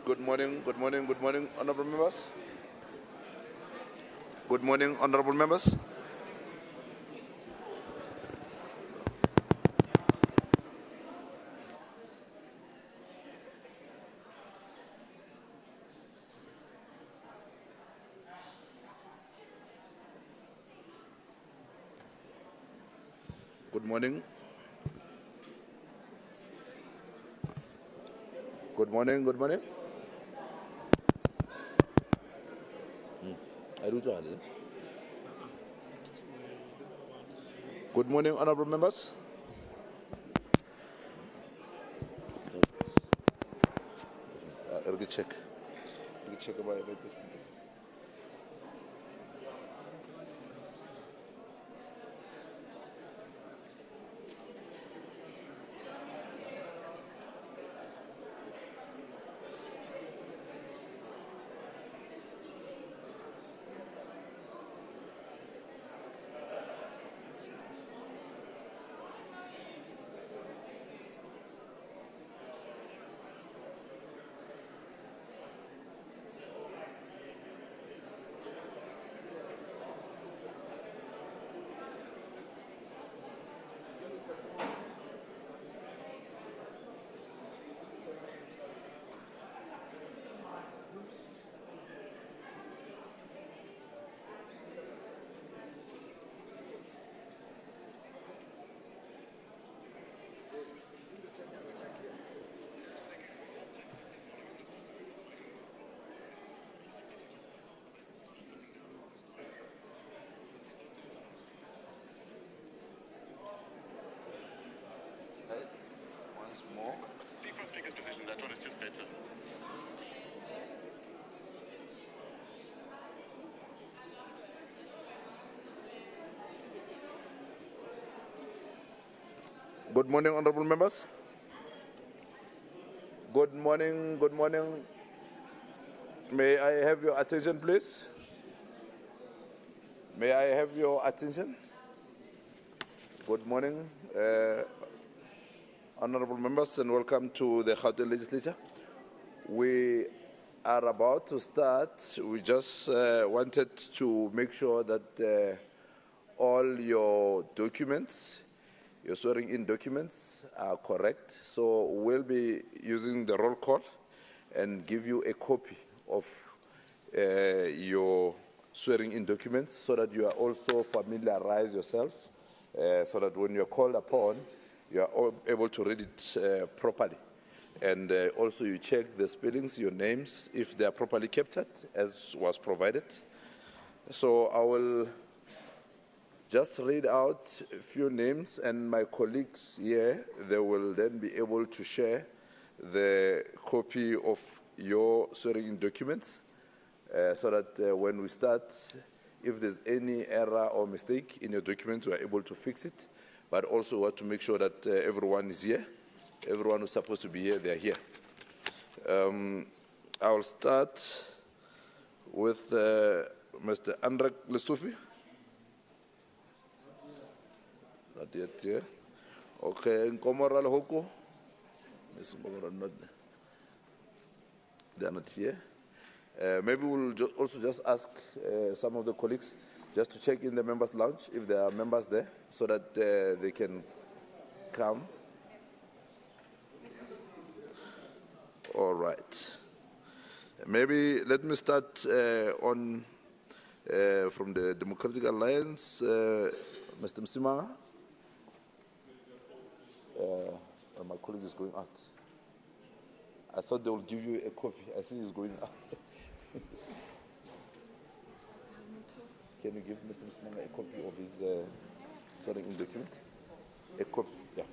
Good morning, honorable members. Good morning, honorable members. Good morning. Good morning. Good morning, honorable members. Check about this. Once more. Speak from speaker's position, that one is just better. Good morning, honorable members. Good morning. May I have your attention, please? May I have your attention? Good morning, honorable members, and welcome to the Gauteng Legislature. We are about to start. We just wanted to make sure that all your documents, your swearing-in documents, are correct. So we'll be using the roll call and give you a copy of your swearing-in documents so that you are also familiarize yourself so that when you're called upon, you are able to read it properly. And also you check the spellings, your names, if they are properly captured as was provided. So I will just read out a few names, and my colleagues here, they will then be able to share the copy of your swearing-in documents so that when we start, if there's any error or mistake in your document, we are able to fix it. But also we want to make sure that everyone is here. Everyone who's supposed to be here, they're here. I will start with Mr. Andrek Lesufi. Not yet here. Okay, Nkomora Lehoko. Ms. Nkomora, not there. They are not here. Maybe we'll also just ask some of the colleagues just to check in the members' lounge if there are members there so that they can come. All right. Maybe let me start from the Democratic Alliance, Mr. Msimanga. My colleague is going out. I thought they would give you a copy. I see he's going out. Can you give Mr. Msimanga a copy of his swearing-in document? A copy, yeah.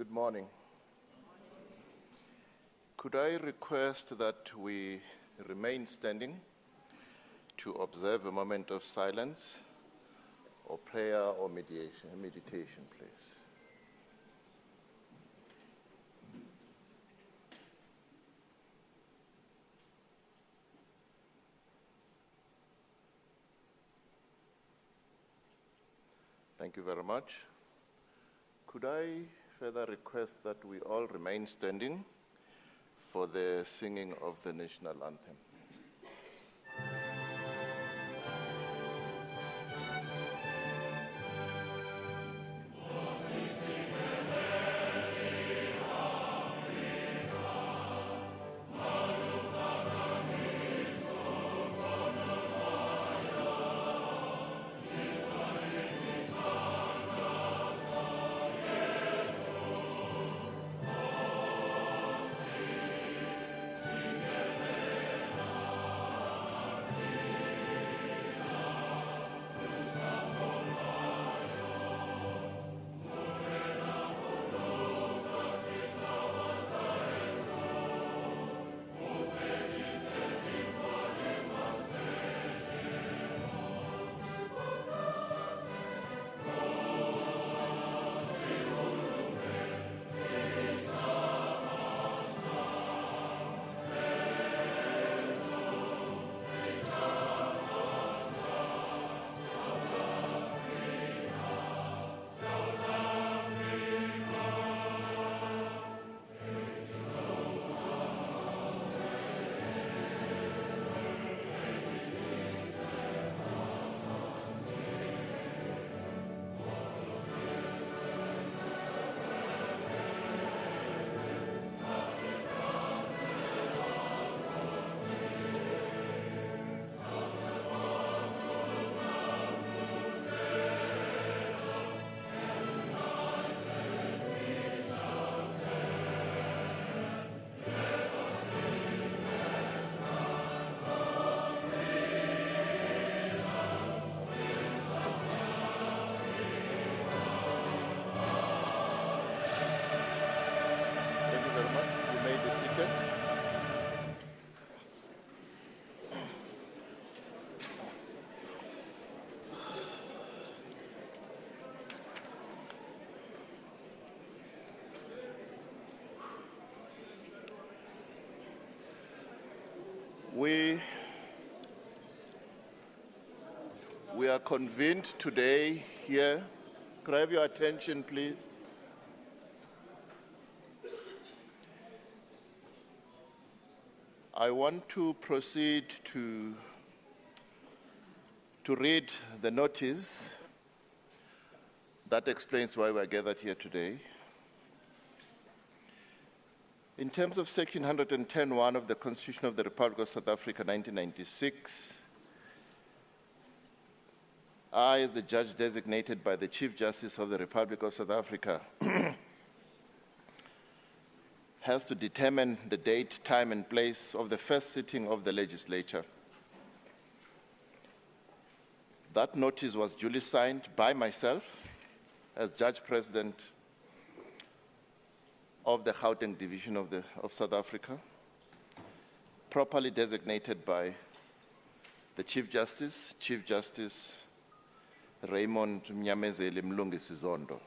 Good morning. Could I request that we remain standing to observe a moment of silence or prayer or meditation, please? Thank you very much. Could I further request that we all remain standing for the singing of the national anthem? We are convened today here. Could I have your attention, please? I want to proceed to read the notice that explains why we are gathered here today. In terms of Section 110(1) of the Constitution of the Republic of South Africa, 1996, I, as the judge designated by the Chief Justice of the Republic of South Africa, has to determine the date, time, and place of the first sitting of the legislature. That notice was duly signed by myself as Judge President of the Gauteng Division of South Africa, properly designated by the Chief Justice Raymond Mnyamezeli Mlungisi Zondo.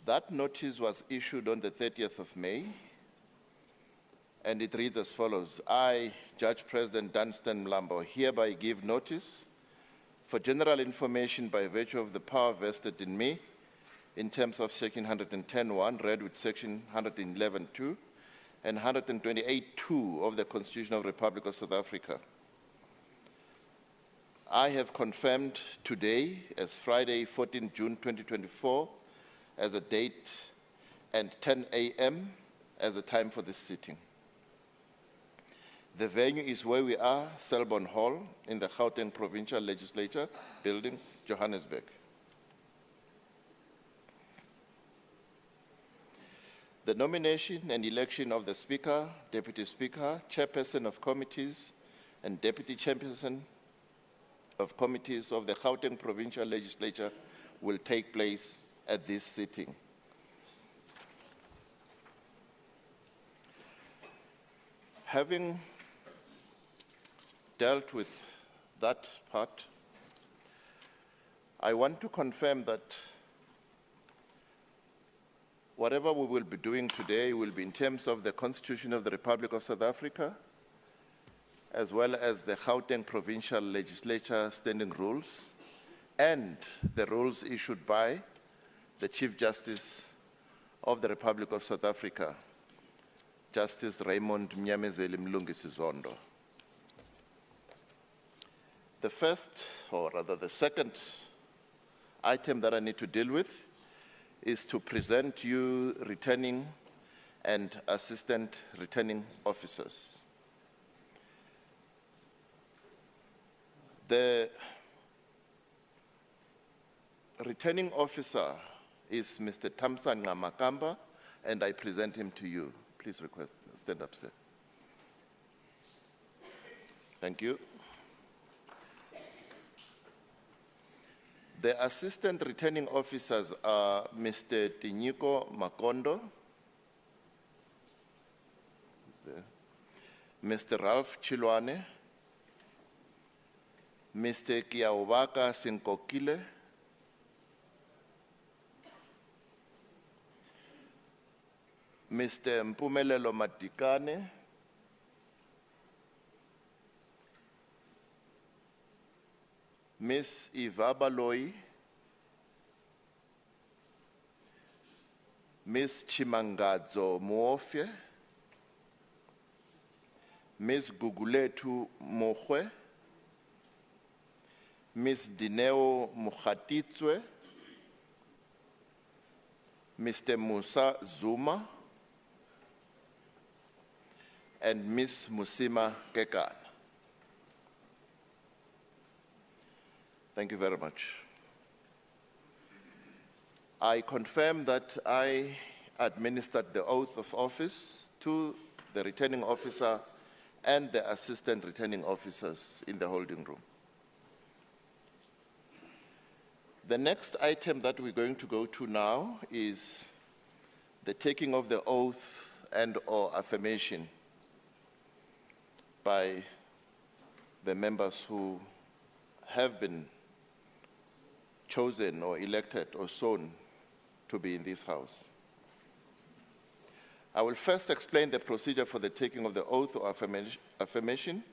That notice was issued on the 30th of May, and it reads as follows. I, Judge President Dunstan Mlambo, hereby give notice for general information by virtue of the power vested in me in terms of Section 110(1), read with Section 111(2) and 128(2) of the Constitution of the Republic of South Africa. I have confirmed today, as Friday, 14 June 2024, as a date and 10 a.m. as a time for this sitting. The venue is where we are, Selbourne Hall, in the Gauteng Provincial Legislature building, Johannesburg. The nomination and election of the Speaker, Deputy Speaker, Chairperson of committees, and Deputy Chairperson of committees of the Gauteng Provincial Legislature will take place at this sitting. Having dealt with that part, I want to confirm that whatever we will be doing today will be in terms of the Constitution of the Republic of South Africa, as well as the Gauteng Provincial Legislature standing rules and the rules issued by the Chief Justice of the Republic of South Africa, Justice Raymond Mnyamezeli Mlungisi Zondo. The first, or rather the second item that I need to deal with is to present you returning and assistant returning officers. The returning officer is Mr. Tamsan Ngamakamba, and I present him to you. Please request, stand up, sir. Thank you. The assistant returning officers are Mr. Tinyiko Makondo, Mr. Ralph Chilwane, Mr. Kiaubaka Sinkokile, Mr. Mpumelelo Matikane, Ms. Eva Baloyi, Ms. Chimangadzo Muofye, Ms. Guguletu Mohwe, Ms. Dineo Mukhatitswe, Mr. Musa Zuma, and Ms. Musima Kekan. Thank you very much. I confirm that I administered the oath of office to the returning officer and the assistant returning officers in the holding room. The next item that we're going to go to now is the taking of the oath and/or affirmation by the members who have been chosen or elected or sworn to be in this House. I will first explain the procedure for the taking of the oath or affirmation,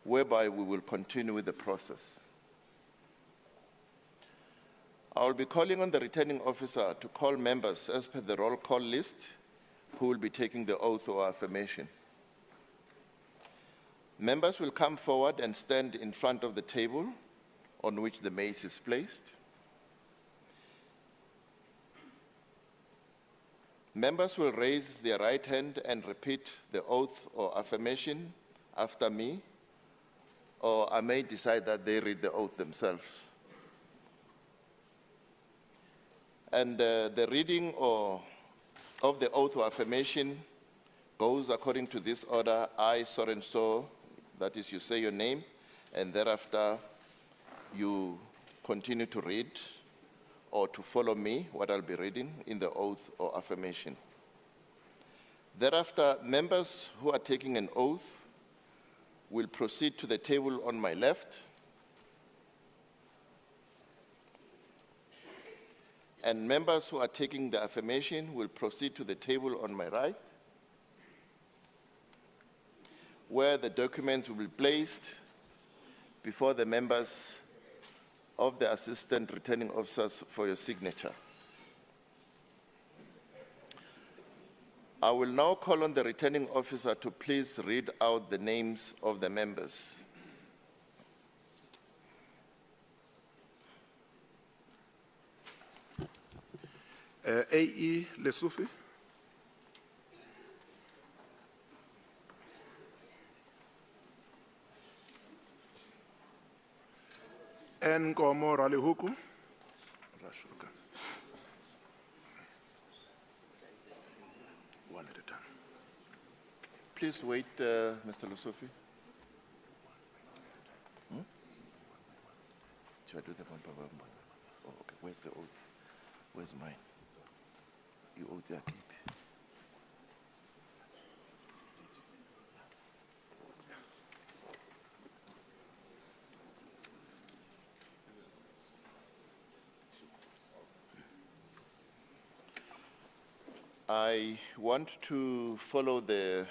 whereby we will continue with the process. I will be calling on the returning officer to call members as per the roll call list who will be taking the oath or affirmation. Members will come forward and stand in front of the table on which the mace is placed. Members will raise their right hand and repeat the oath or affirmation after me, or I may decide that they read the oath themselves. And the reading of the oath or affirmation goes according to this order. I, so and so, that is, you say your name, and thereafter you continue to read or to follow me, what I'll be reading in the oath or affirmation. Thereafter, members who are taking an oath will proceed to the table on my left, and members who are taking the affirmation will proceed to the table on my right, where the documents will be placed before the members of the assistant returning officers for your signature. I will now call on the returning officer to please read out the names of the members. A.E. Lesufi. Nkomo Ralihuku. One at a time. Please wait, Mr. Lesufi. Should I do them one by one? Oh, okay. Where's the oath? Where's mine? You oath there, keep. I want to follow the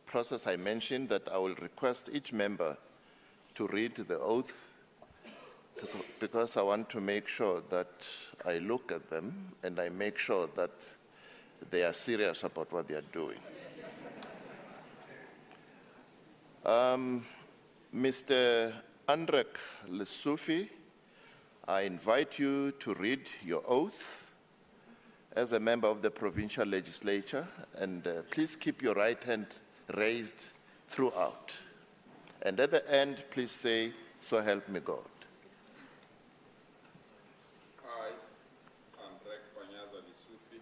process I mentioned, that I will request each member to read the oath, because I want to make sure that I look at them and I make sure that they are serious about what they are doing. Mr. Andrek Lesufi, I invite you to read your oath as a member of the Provincial Legislature, and please keep your right hand raised throughout. And at the end, please say, "So help me God." I, Andrek Lesufi,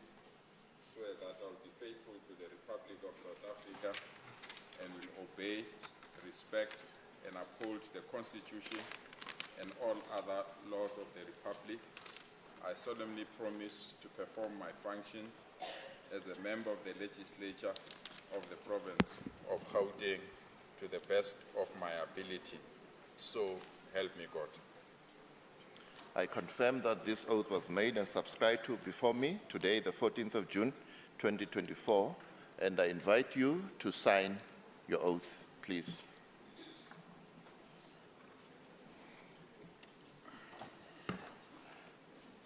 swear that I will be faithful to the Republic of South Africa and will obey, respect, and uphold the Constitution and all other laws of the Republic. I solemnly promise to perform my functions as a member of the legislature of the province of Gauteng to the best of my ability. So help me God. I confirm that this oath was made and subscribed to before me today, the 14th of June, 2024, and I invite you to sign your oath, please.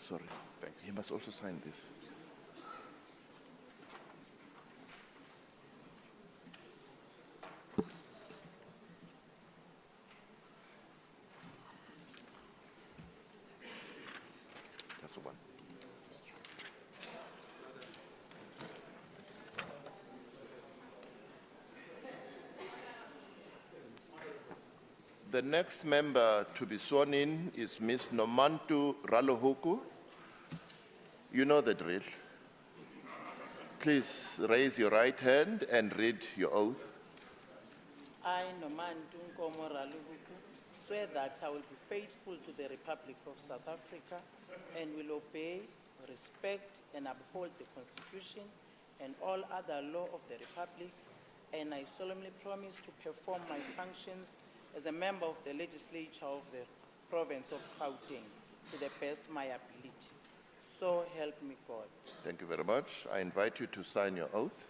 Sorry. Thanks. You must also sign this. That's one. The next member to be sworn in is Ms. Nomantu Ralohuku. You know the drill. Please raise your right hand and read your oath. I, Nomantu Raluhuku, swear that I will be faithful to the Republic of South Africa and will obey, respect, and uphold the Constitution and all other law of the Republic, and I solemnly promise to perform my functions as a member of the legislature of the province of Gauteng to the best of my ability. So help me God. Thank you very much. I invite you to sign your oath.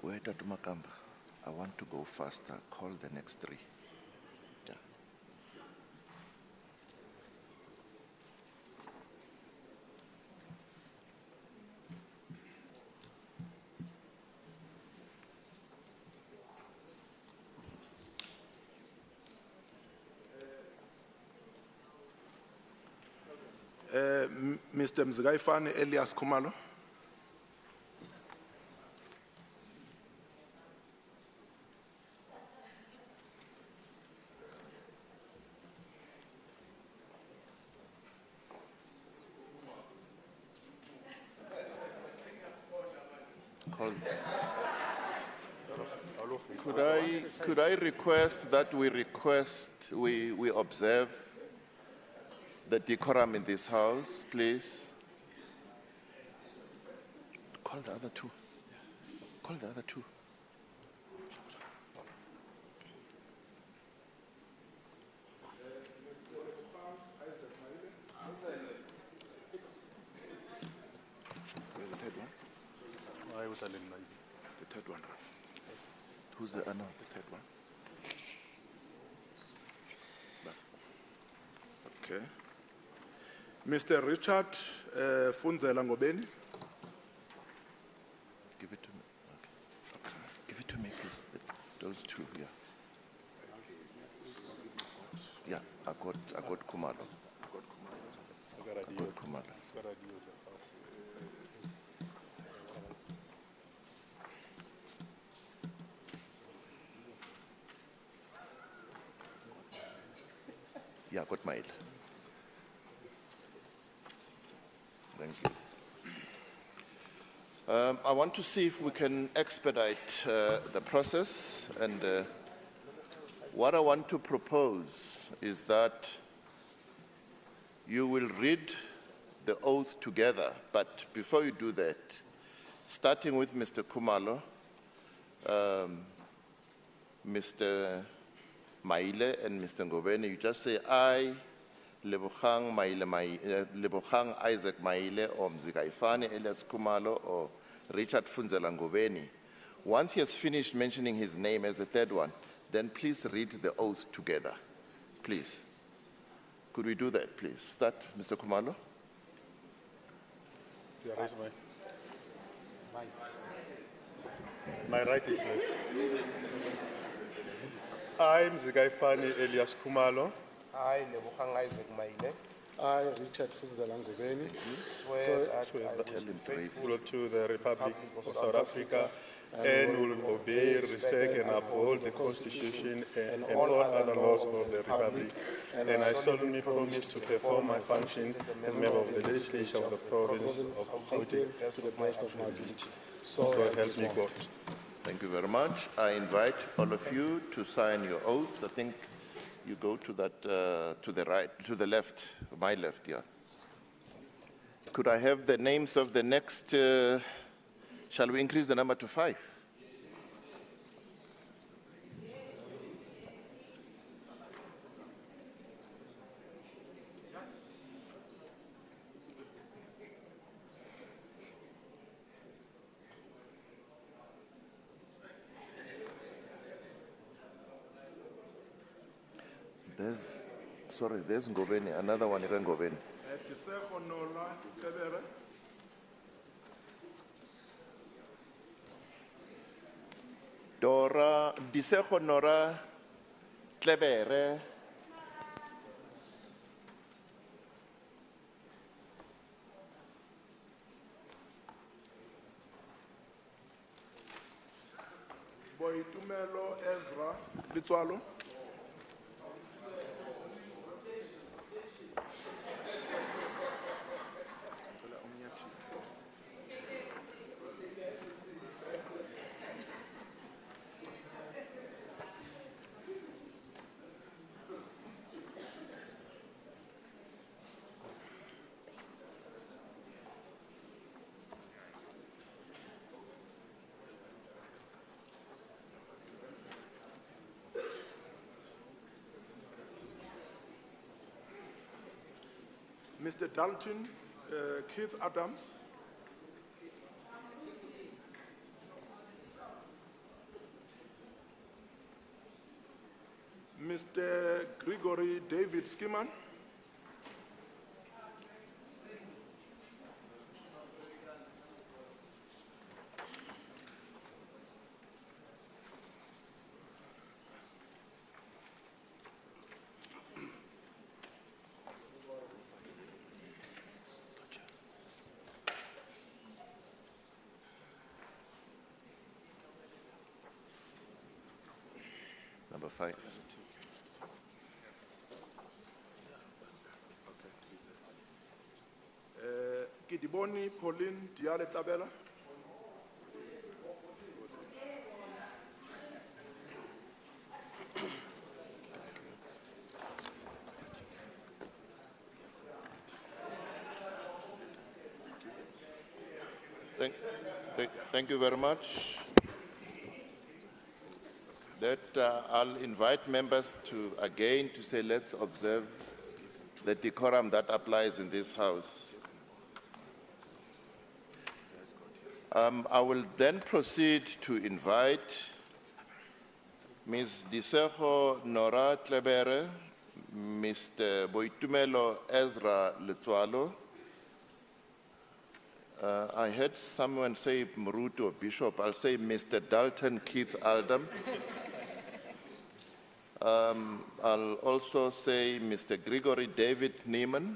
Wait, Dr. Makamba, I want to go faster. Call the next three. Yeah. Mr. Mzgaifane Elias Kumalo. Could I request that we observe the decorum in this house, please? Call the other two. Call the other two. Where's the third one? The third one. Who's the other? The third one. Okay. Mr. Richard Funzela Ngobeni. Give it to me. Okay. Give it to me, please. Those two, yeah. Yeah, I got Kumalo. I got Kumalo. Yeah, got my it. Thank you. I want to see if we can expedite the process, and what I want to propose is that you will read the oath together, but before you do that, starting with Mr. Khumalo, Mr. Maile and Mr. Ngobeni, you just say, I, Lebogang Isaac Maile, or Mzikaifane Elias Khumalo, or Richard Funzela Ngobeni. Once he has finished mentioning his name as the third one, then please read the oath together. Please. Could we do that, please? Start, Mr. Khumalo. My right is left. I, Mzikaifane Elias Khumalo, I, Lebogang Isaac Maile, I, Richard Funzela Ngobeni, swear that swear I that will be faithful faithful to the Republic of South Africa and will obey, respect, and uphold the Constitution and all other laws of the Republic. And I solemnly promise to perform my function as member of the legislature of the province of Gauteng to the best of my ability. So help me God. Thank you very much. I invite all of you to sign your oaths. I think you go to that, to the right, to the left, my left, yeah. Could I have the names of the next, shall we increase the number to 5? There's Ngobeni, another one, Ngobeni. Disego Nola Tlebere. Dora, Disego Nora Tlebere. Boitumelo Ezra Litswalo. Mr. Dalton Keith Adams. Mr. Gregory David Skiman. Number 5. Kidiboni Pauline Diale Tabela. Thank you very much. That I'll invite members to again to say, let's observe the decorum that applies in this house. I will then proceed to invite Ms. Disego Nora Tlebere, Mr. Boitumelo Ezra Letswalo. I heard someone say Mruto or Bishop. I'll say Mr. Dalton Keith Aldam. I'll also say Mr. Gregory David Neiman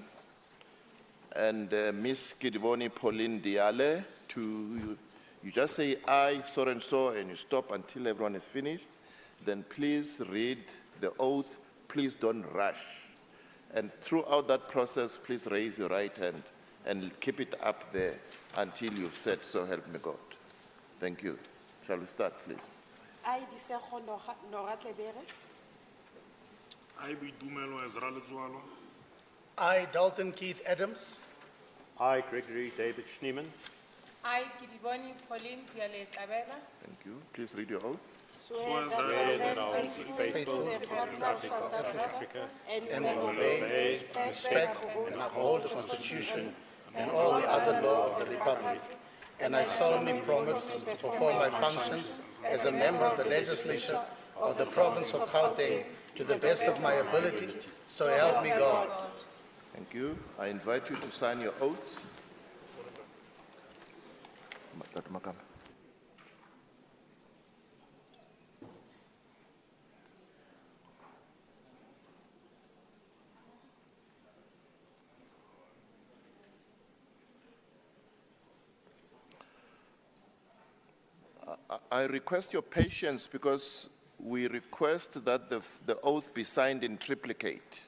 and Ms. Kidiboni Pauline Diale. You just say I, so and so, and you stop until everyone is finished. Then please read the oath. Please don't rush. And throughout that process, please raise your right hand and keep it up there until you've said, so help me God. Thank you. Shall we start, please? I Disego Nora Tlebere. I Boitumelo Ezra Letsoalo. I, Dalton Keith Adams. I, Gregory David Schneeman. I Kidiboni Pauline Diale Tlabela. Thank you. Please read your oath. Swear That I will be faithful to the Republic of South Africa And will obey, respect, and uphold the Constitution and all the other law of the Republic. And I solemnly promise to perform my functions as a member of the legislature of the province of Gauteng to the best of my ability, so help me God. Thank you. I invite you to sign your oaths. Dr. Makamba. I request your patience because we request that the oath be signed in triplicate.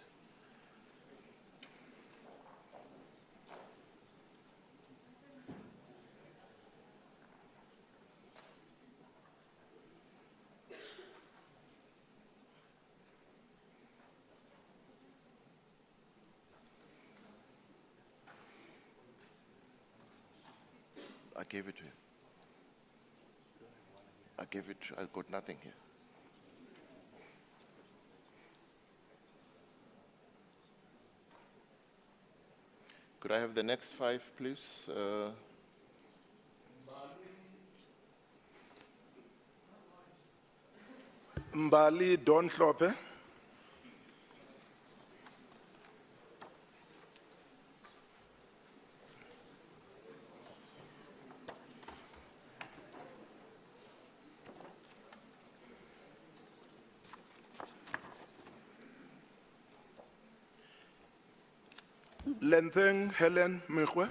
I gave it to him. I got nothing here. Could I have the next 5, please? Mbali Don Hlope. Lentheng Helen Mekwe.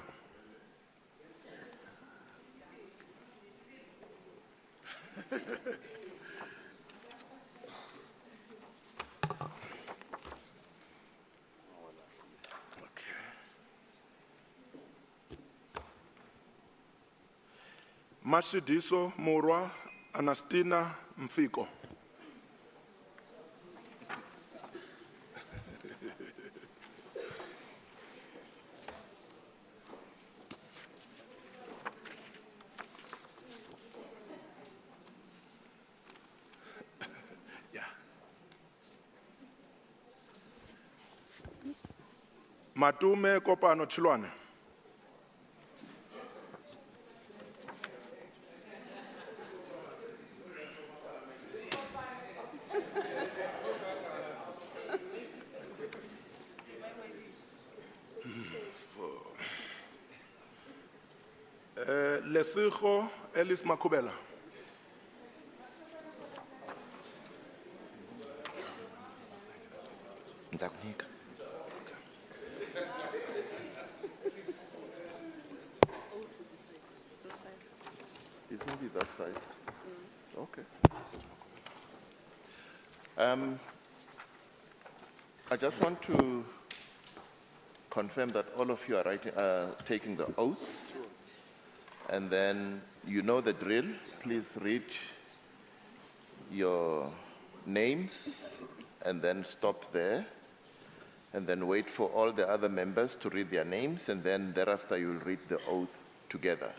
Mashidiso Morwa Anastina Mfiko. Matume Kopano Chilwane. Lesego Ellis Makubela. Nzakunika. Isn't it that side? Okay. I just want to confirm that all of you are taking the oath, and then you know the drill. Please read your names and then stop there, and then wait for all the other members to read their names, and then thereafter you'll read the oath together.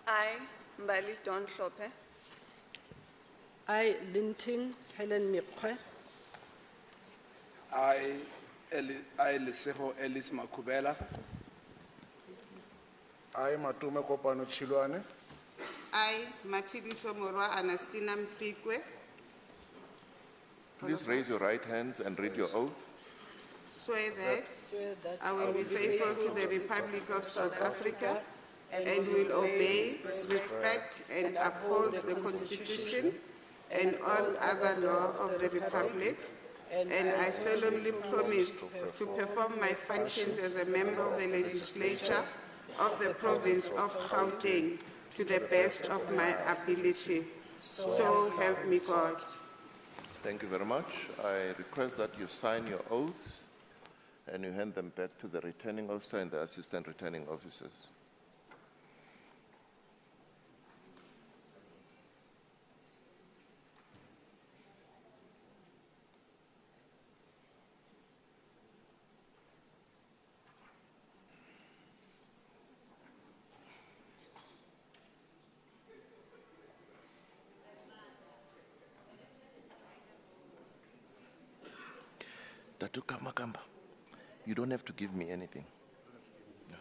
I Mbali Don Hlope. I, Linting Helen Mekwe. I Lesego Ellis Makubela. I, Matume Kopano Chilwane. I Matshidiso Morwa Anastina Mfikwe. Please raise your right hands and read your oath. Swear that I will be faithful to the Republic of South Africa and will obey, respect, and uphold the Constitution and all other law of the Republic. And I solemnly promise to perform my functions as a member of the legislature of the province of Gauteng to the best of my ability. So help me God. Thank you very much. I request that you sign your oaths and you hand them back to the returning officer and the assistant returning officers. Tatuka Makamba, you don't have to give me anything. No.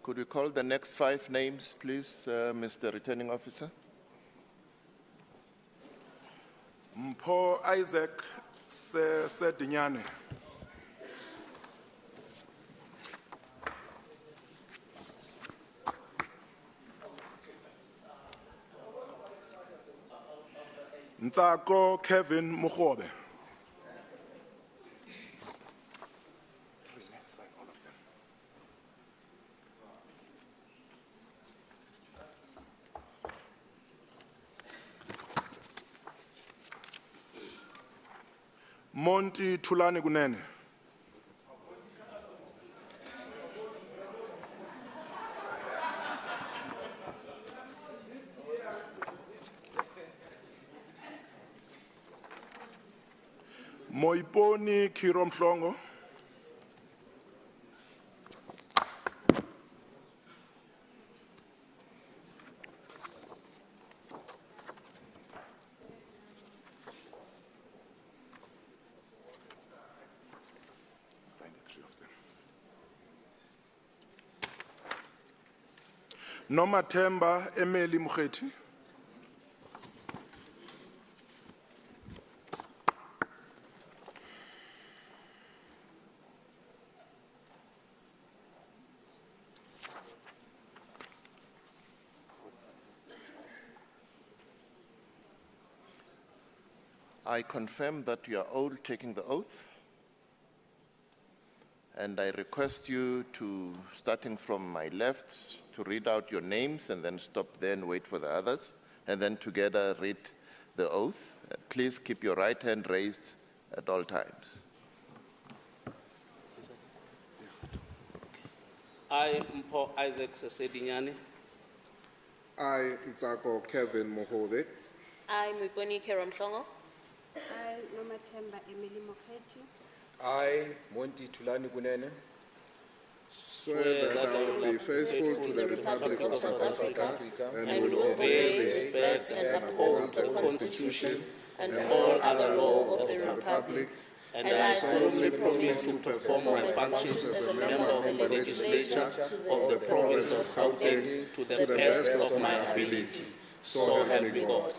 Could we call the next 5 names, please, Mr. Returning Officer? Mpho Isaac Sedinyane. Ntsako Kevin Mukhobe. Monty Thulani Kunene. Moiponi Kiromhlongo. Sign the 3 of them. Nomathemba Emily Mukhethi. I confirm that you are all taking the oath, and I request you to, starting from my left, to read out your names and then stop there and wait for the others, and then together read the oath. Please keep your right hand raised at all times. I, Mpho Isaac Sedinyane. I, Ntsako Kevin Mohove. I, Moiponi Kiromhlongo. I, Nomathemba Emily Mukhethi. I, Monty Thulani Kunene. Swear that I will be faithful to the Republic of South Africa and will obey, respect, and uphold the Constitution and all other laws of the Republic. And I solemnly promise to perform my functions as a member of the legislature of the province of Gauteng to the best of my ability. So help me God.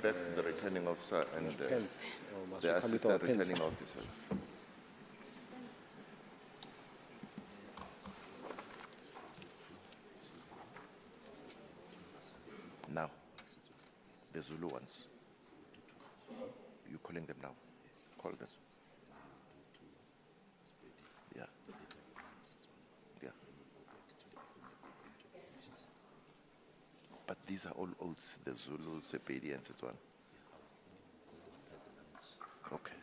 Back to the returning officer and the assistant returning officers. Now, the Zulu ones. You're calling them now. Call them. Yeah. Yeah. But these are all oaths, the Zulu, Sepedi, and so on. Okay.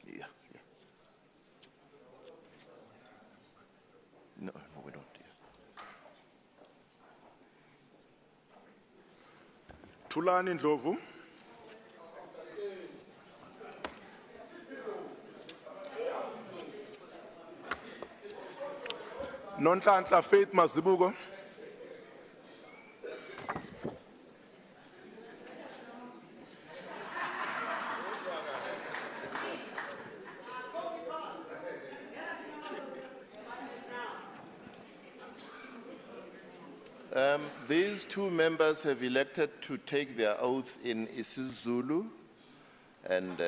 Yeah, yeah. No, we don't. Yeah. Thulani Ndlovu. Nonhlanhla Faith Mazibuko. These 2 members have elected to take their oath in isiZulu, and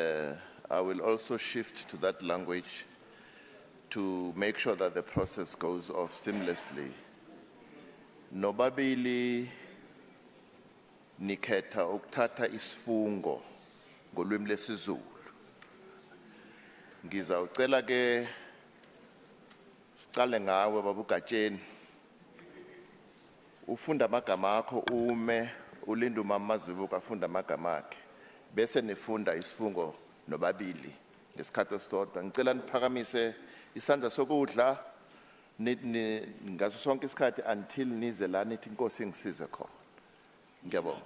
I will also shift to that language to make sure that the process goes off seamlessly. Nobabili nikhetha ukuthatha isifungo ngolwimi lwesiZulu. Ngizawucela ke siqale ngawe baba uGatsheni. Ufunda amagama akho ume ulinda umama Mazibuko afunda amagama akhe. Bese nifunda isifungo nobabili ngesikhathi esisodwa. Ngicela niphakamise isandla sokudla ngaso sonke isikhathi until nize la nithi inkosi ingisize khona. Ngiyabonga.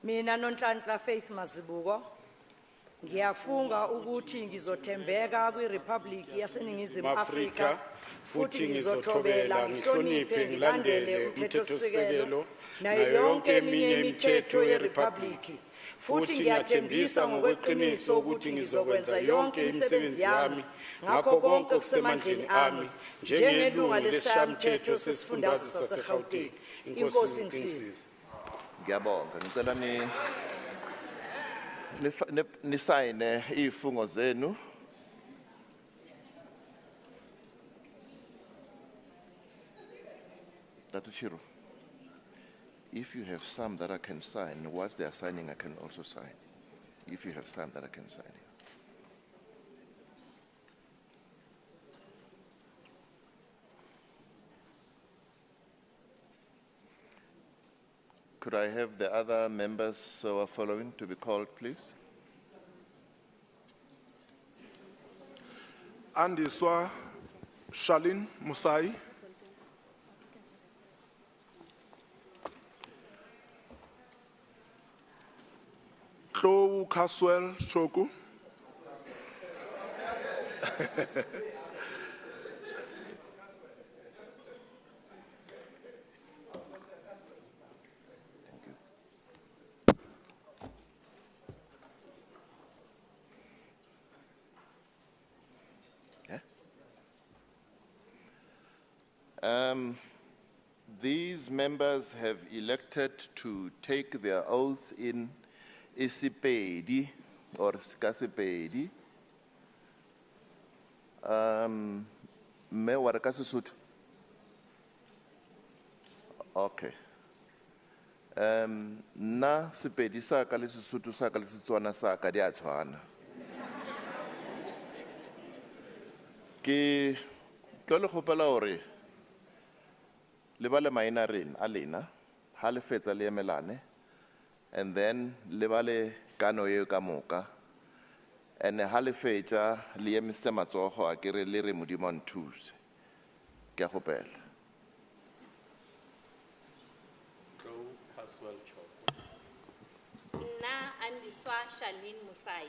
Mina Nonhlanhla Faith Mazibuko ngiyafunga ukuthi ngizothembeka kwiRepublic yaseNingizimu Afrika futhi ngizothobela ngihloniphe ngilandele umthethosisekelo nayo yonke eminye imithetho yeRepublic futhi ngiyathembisa ngokweqiniso ukuthi ngizokwenza yonke imisebenzi yami ngakho konke okusemandleni ami njengelunga lesishayamthetho sesifundazwe saseGauteng. Inkosi ingisize. Ngiyabonga. Ngicela nisayine izifungo zenu. Dr. Chiro, if you have some that I can sign, whilst they are signing, I can also sign. If you have some that I can sign. Could I have the other members who are following to be called, please? Andiswa Shalin Musai. Tlou Caswell Choku. These members have elected to take their oaths in Isipedi or Skasipedi. Me warakasusutu. Okay. Na Sipedi saka le Sesotho saka le Setswana saka di a tshwana. Ke tlo le gopela hore le ba le maina rena a lena ha le fetsa le emelane and then le ba le kano eo ka moka and ha le fetsa le emise matsogo a kere le re Modimo a nthuse. Ke a gopela. Nna Andiswa Shalin Musai.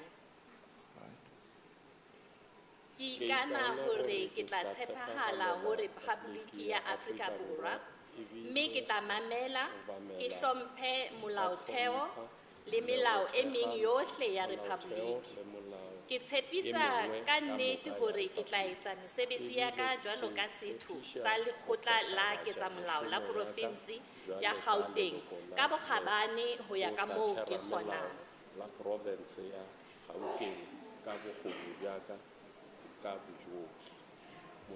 Ki kana hore ke tla tshepahala ho Republic ya Afrika Borwa mme ke tla mamela ke hlomphe molaotheo le melao e meng yohle ya Republic. Ke tshepisa ka nnete hore ke tla etsa mesebetsi ya ka jwalo ka setho sa lekgotla la ketsamolao la province ya Gauteng ka bokgabane ho ya ka moo ke kgonang. La province ya Gauteng ka bokgoni bja ka.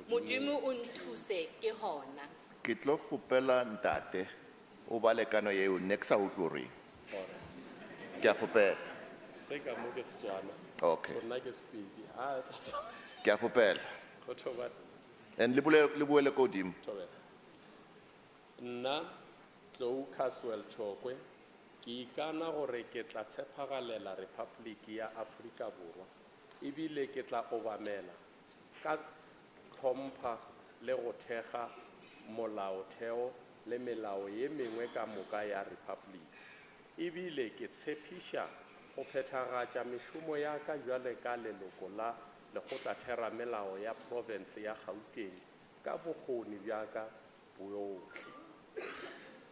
Modimo o nthuse ke hona. Ke tlo gopela ntate o ba le kano eo next a utlore. Ke a gopela. Se ka mo ke Setswana. Okay. Nna ke Sepedi. Ke a gopela. And le buele ko dimo. Nna Tlou Caswell Chokwe ke ikana gore ke tla tshepagalela Republic ya Afrika Borwa. Ibile ke tla obamela ka tlhompha le go thega molaotheo le melao ye mengwe ka moka ya Republic. Ibile ke tshepiša go phethagatša mešomo ya ka jwale ka leloko la lekgotla theramelao ya province ya Gauteng ka bokgoni bja ka boyohle.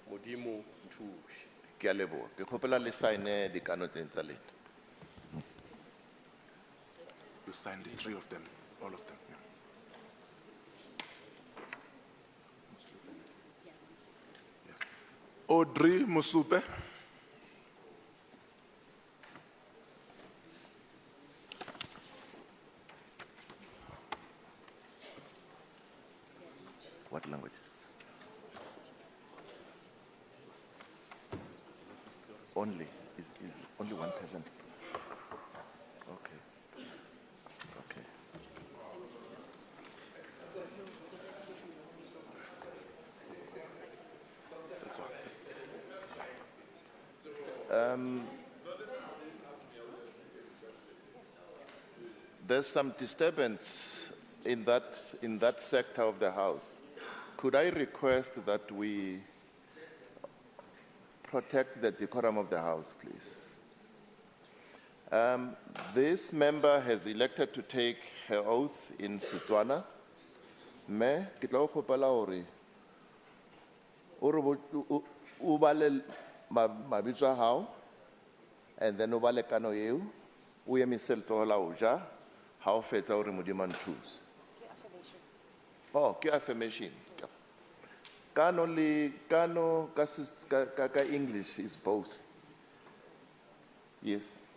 Modimo nthuše. Ke a leboga. Ke gopela le sign dikano tsa lena. You signed the 3 of them, all of them. Yeah. Audrey Musupe. What language? Only is only one person. Okay. There's some disturbance in that sector of the House. Could I request that we protect the decorum of the House, please? This member has elected to take her oath in Setswana. Me, ke tla o kgopela hore o bale mabitso a hao, and then o bale kano eo, o eme seltsoho o ja, ha o fetsa hore Modimo a nthuse. Oh, ke affirmation. Kano ka English is both. Yes.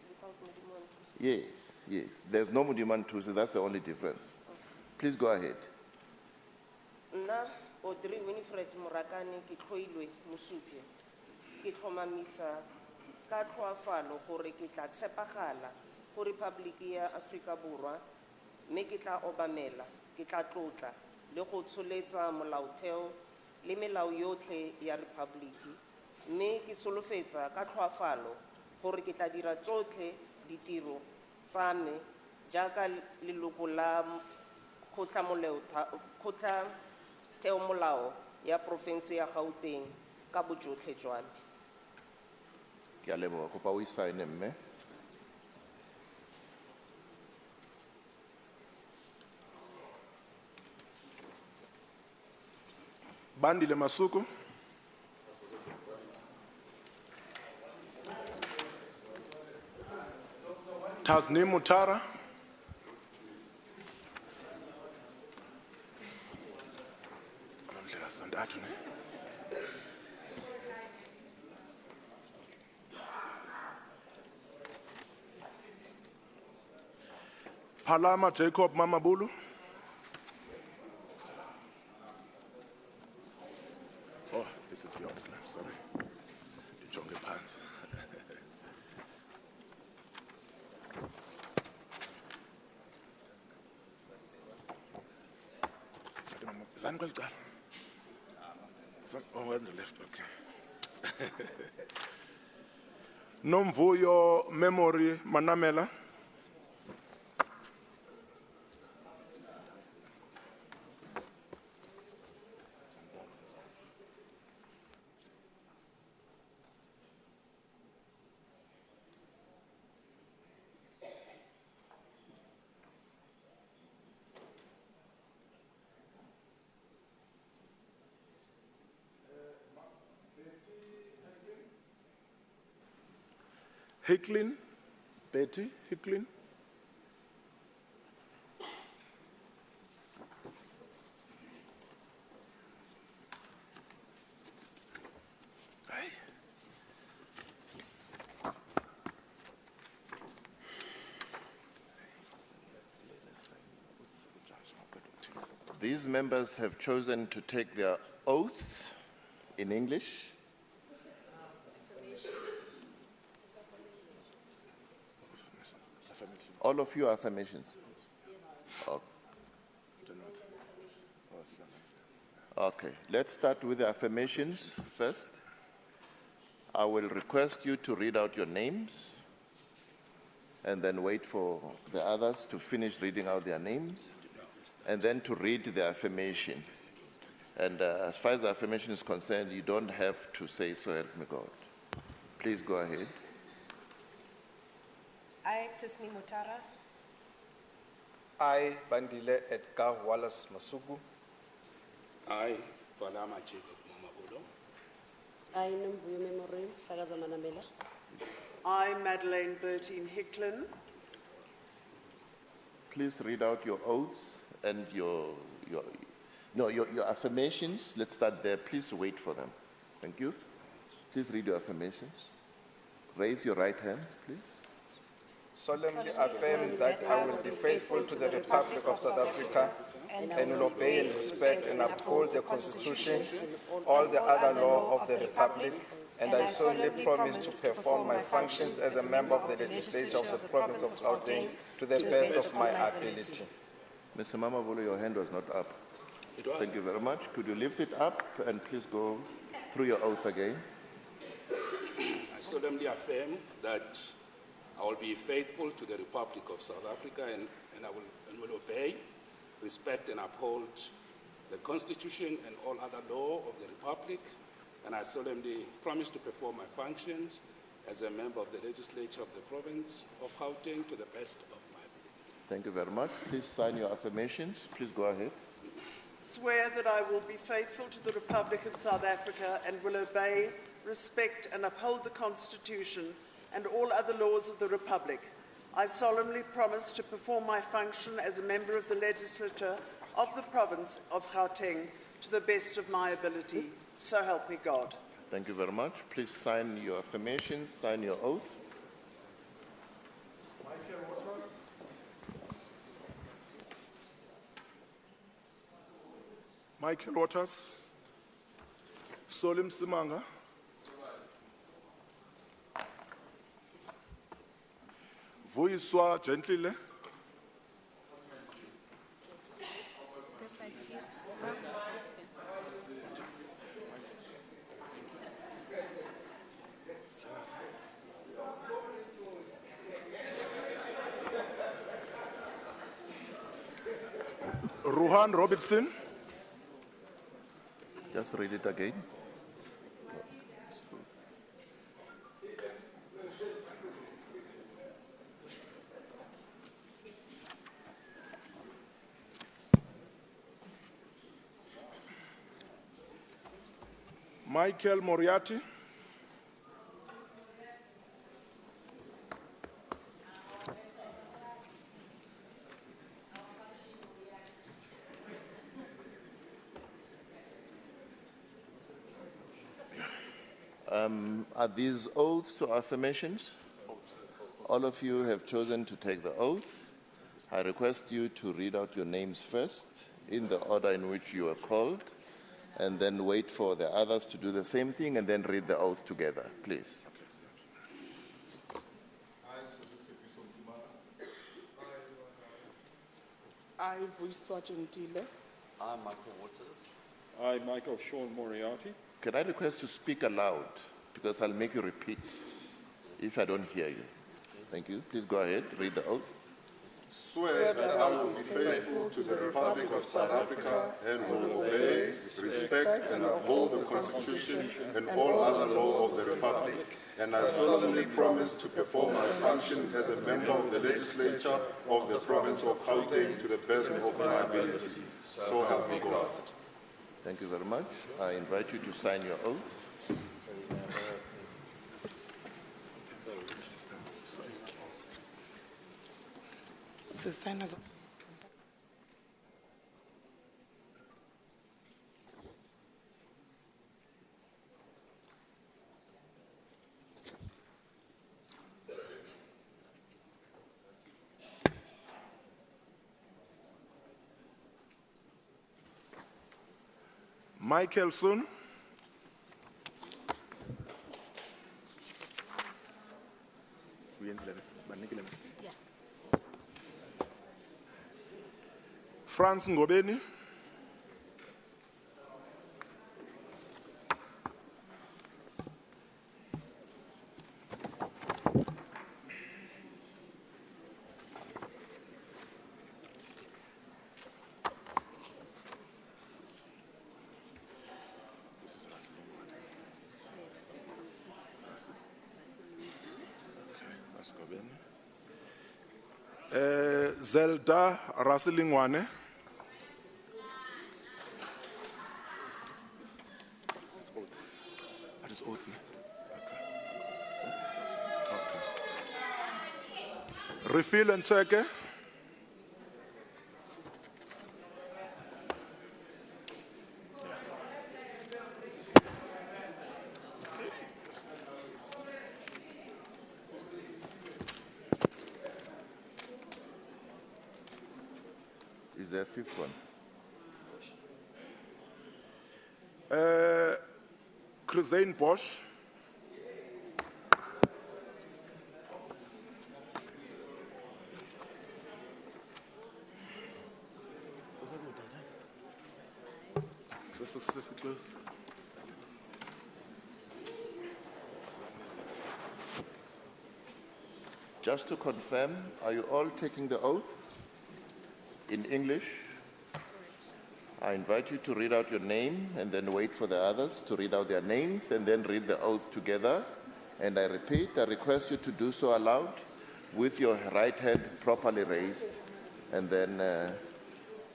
Yes, yes. There's no Modimo a nthuse, that's the only difference. Please go ahead. Nna Audrey Winifred Murakane ke tlhoilwe Mosupje ke tlhomamisa ka tlhoafalo gore ke tla tshepagala go Republic ya Afrika Borwa mme ke tla obamela ke tla tlotla le go tsholetsa molaotheo le melao yotlhe ya Republic mme ke solofetsa ka tlhoafalo gore ke tla dira tsotlhe ditiro tsa me jaaka leloko la kgotla Molao ya province ya Gauteng ka bojotlhe jwa me. Ke a leboga, kopa o sign mme. Bandile Masuku. Tasnim Mutara. Palama Jacob Mamabulu. Oh, this is yours. Sorry. The jungle pants. Oh, on the left, okay. Nomvuyo Memory Manamela. Hicklin, Betty Hicklin. These members have chosen to take their oaths in English. All of you are affirmations? Okay. Okay, let's start with the affirmations first. I will request you to read out your names and then wait for the others to finish reading out their names and then to read the affirmation. And as far as the affirmation is concerned, you don't have to say, "So help me God." Please go ahead. I, Tasnim Mutara. I, Bandile Edgar Wallace Masuku. I, Palama Jacob Mamabolo. I, Nomvuyo Memory Manamela. I, Madeleine Bertine Hicklin. Please read out your oaths and your affirmations. Let's start there. Please wait for them. Thank you. Please read your affirmations. Raise your right hand, please. Solemnly affirm that I will be faithful to the Republic of South Africa and will obey and respect and uphold the Constitution, all the other laws of the Republic, and I solemnly promise to perform my functions as a member of the legislature of the province of Gauteng to the best of my ability. Mr. Mamabolo, your hand was not up. Thank you very much. Could you lift it up and please go through your oath again? I solemnly affirm that I will be faithful to the Republic of South Africa and will obey, respect and uphold the Constitution and all other law of the Republic, and I solemnly promise to perform my functions as a member of the legislature of the province of Gauteng to the best of my ability. Thank you very much. Please sign your affirmations. Please go ahead. Swear that I will be faithful to the Republic of South Africa and will obey, respect and uphold the Constitution and all other laws of the Republic. I solemnly promise to perform my function as a member of the legislature of the province of Gauteng to the best of my ability. So help me God. Thank you very much. Please sign your affirmations, sign your oath. Michael Waters, Solim Simanga, Vuyiswa Gentlile, Ruhan Robertson. Just read it again. Michael Moriarty, Are these oaths or affirmations? All of you have chosen to take the oath. I request you to read out your names first in the order in which you are called, and then wait for the others to do the same thing and then read the oath together, please. I, Vuyiswa Gentile. I, Michael Waters. I, Michael Sean Moriarty. Can I request to speak aloud, because I'll make you repeat if I don't hear you. Thank you. Please go ahead, read the oath. Swear that I will be faithful to the Republic of South Africa and will obey, respect and uphold the Constitution and all other law of the Republic. And I solemnly promise to perform my functions as a member of the legislature of the province of Gauteng to the best of my ability. So help me God. Thank you very much. I invite you to sign your oath. Michael Sun, Franz Ngobeni, Zelda Rasilingwane, that is oath. Okay. Refill and check. Is there a fifth one? Christine Bosch, This is close. Just to confirm, are you all taking the oath in English? I invite you to read out your name and then wait for the others to read out their names and then read the oath together. And I repeat, I request you to do so aloud with your right hand properly raised. And then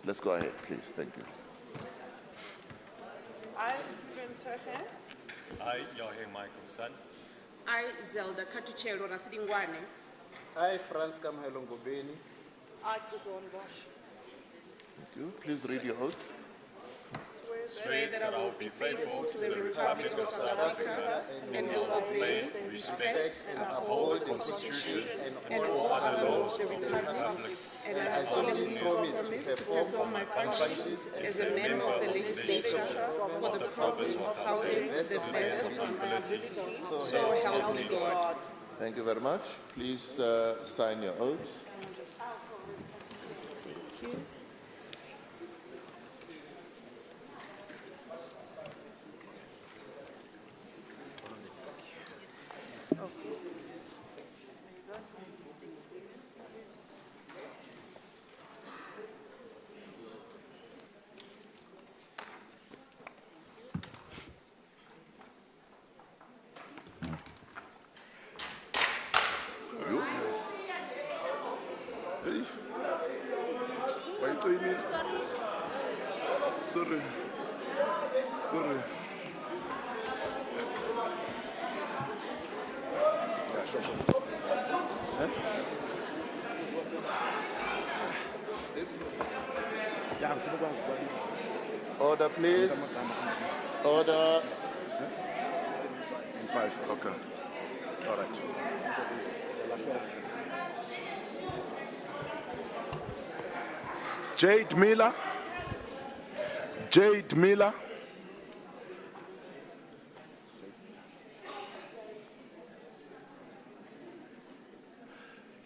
let's go ahead, please. Thank you. I, Ventege. I, Yahe Michaelson. I, Zelda Katuchelo Rasidingwane. I, Franz Kamhelongobeni. I, Kuzon Bosch. Thank you. Please read your oath. Swear that I will be faithful to the Republic of South Africa and will obey, respect, and uphold the Constitution and all other laws of the Republic. And I solemnly promise to perform my functions as a member of the legislature for the province of Gauteng to the best of my ability. So help me God. Thank you very much. Please sign your oath. Thank you. Sorry. Order, please. Order. 5, okay. All right. Jade Miller. Jade Miller.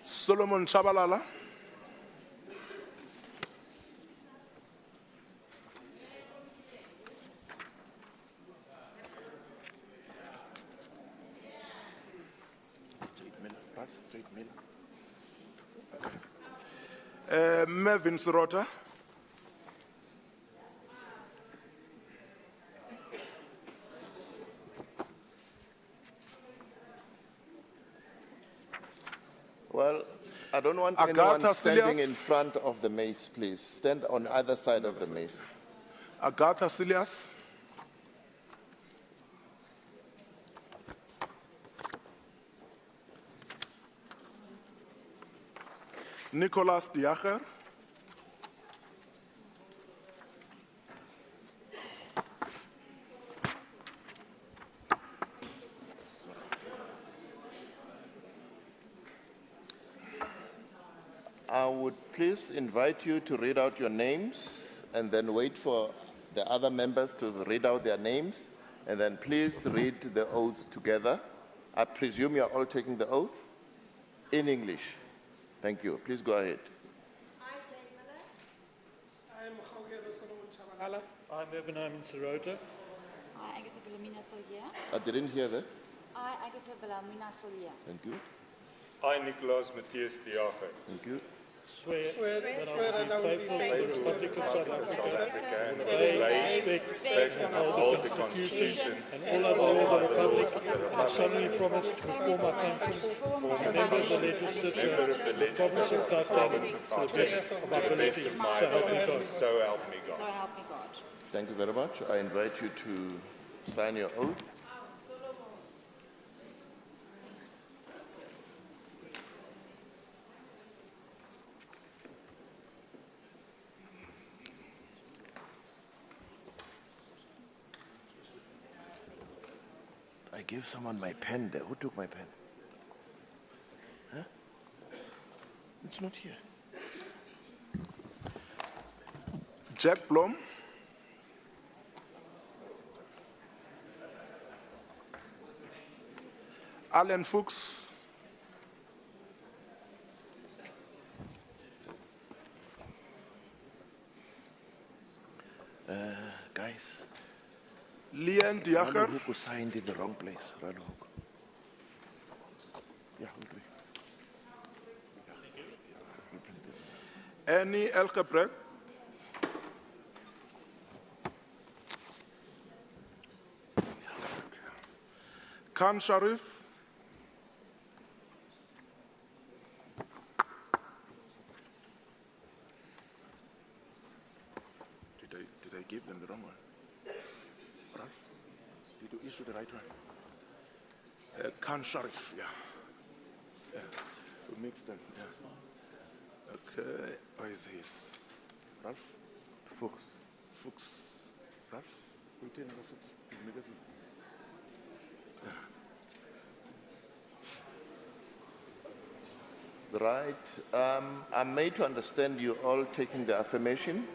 Solomon Chabalala. Jade Miller. Okay. Mervyn Sirota. Well, I don't want anyone standing in front of the mace, please. Stand on either side of the mace. Agatha Silias. Nicholas Diacher. I would please invite you to read out your names and then wait for the other members to read out their names, and then please read the oath together. I presume you're all taking the oath in English. Thank you. Please go ahead. I'm Ebenheim Sirota. I, Agatha Wilhelmina Sillier. I didn't hear that. I, Agatha Wilhelmina Sillier. Thank you. I, Nicolas Matthias Diache. Thank you. Swear that I will be faithful to the Republic of South Africa and obey, respect, and uphold the Constitution and all other laws of the Republic. I solemnly promise to perform my functions as a member of the legislature of the province of South Africa to the best of my ability. So help me God. So help me God. Thank you very much. I invite you to sign your oath. I gave someone my pen there. Who took my pen? Huh? It's not here. Jack Blom. Alan Fuchs. Guys. Lian Diacher. Who signed in the wrong place? Yeah, hold on. Annie Elgebrecht. Khan Sharif. Did I give them the wrong one? Ralph, did you issue the right one? Khan Sharif, yeah. Yeah, we mixed them, yeah. Okay, where is his? Ralph? Fuchs. Fuchs. Ralph? Lieutenant Fuchs. Right. I'm made to understand you all taking the affirmation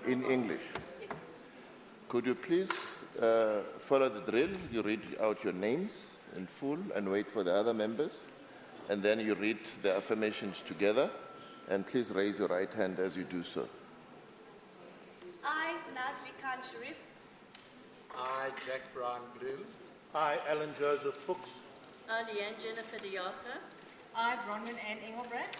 in English. Could you please follow the drill? You read out your names in full and wait for the other members. And then you read the affirmations together. And please raise your right hand as you do so. I, Nazli Khan Sharif. I, Jack Brown Bloom. I, Alan Joseph Fuchs. I, Leanne Jennifer De Jager. I, Bronwyn Ann Engelbrecht.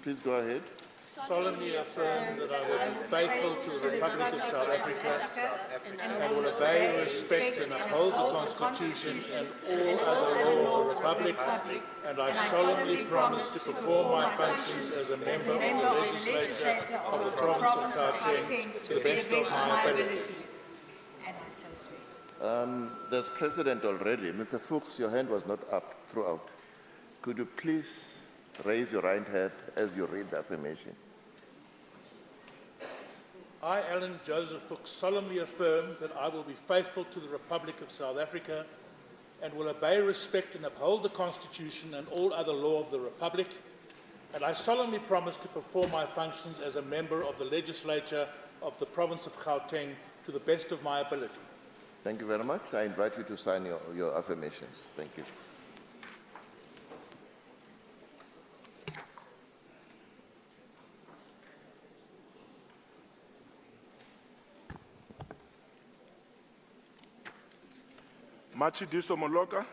Please go ahead. Solemnly affirm that I will be faithful to the Republic of South Africa and will obey, respect and uphold the Constitution and all other law of the Republic, and I solemnly promise to perform my functions as a member of the Legislature of the Province of Gauteng to the best of my ability. And I so swear. There's precedent already. Mr. Fuchs, your hand was not up throughout. Could you please raise your right hand as you read the affirmation? I, Alan Joseph Fuchs, solemnly affirm that I will be faithful to the Republic of South Africa and will obey, respect and uphold the Constitution and all other law of the Republic, and I solemnly promise to perform my functions as a member of the Legislature of the Province of Gauteng to the best of my ability. Thank you very much. I invite you to sign your affirmations. Thank you. Matshidiso Moloka.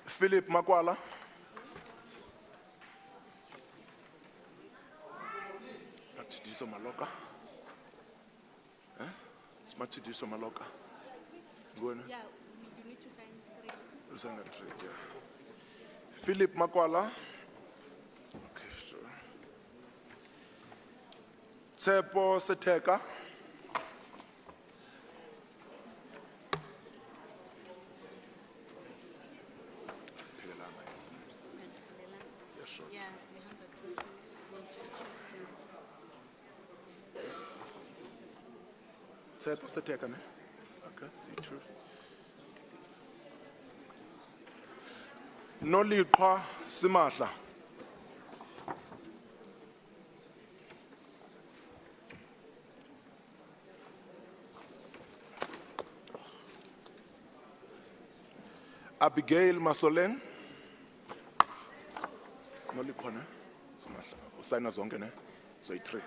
Philip Makwala. Matshidiso Maloka. It's Matshidiso Maloka. Go on. Yeah, you need to sign 3. Yeah. Philip Makwala. Okay, sure. Tsepo Seteka. Yeah, sure. Yeah, we have the 2. We'll just check them. Tsepo Seteka, ne? Okay, see true. Nolikwa Simahla. Abigail Masoleng. Nolikwa ne? Simahla. Usayina zonke ne? So 3.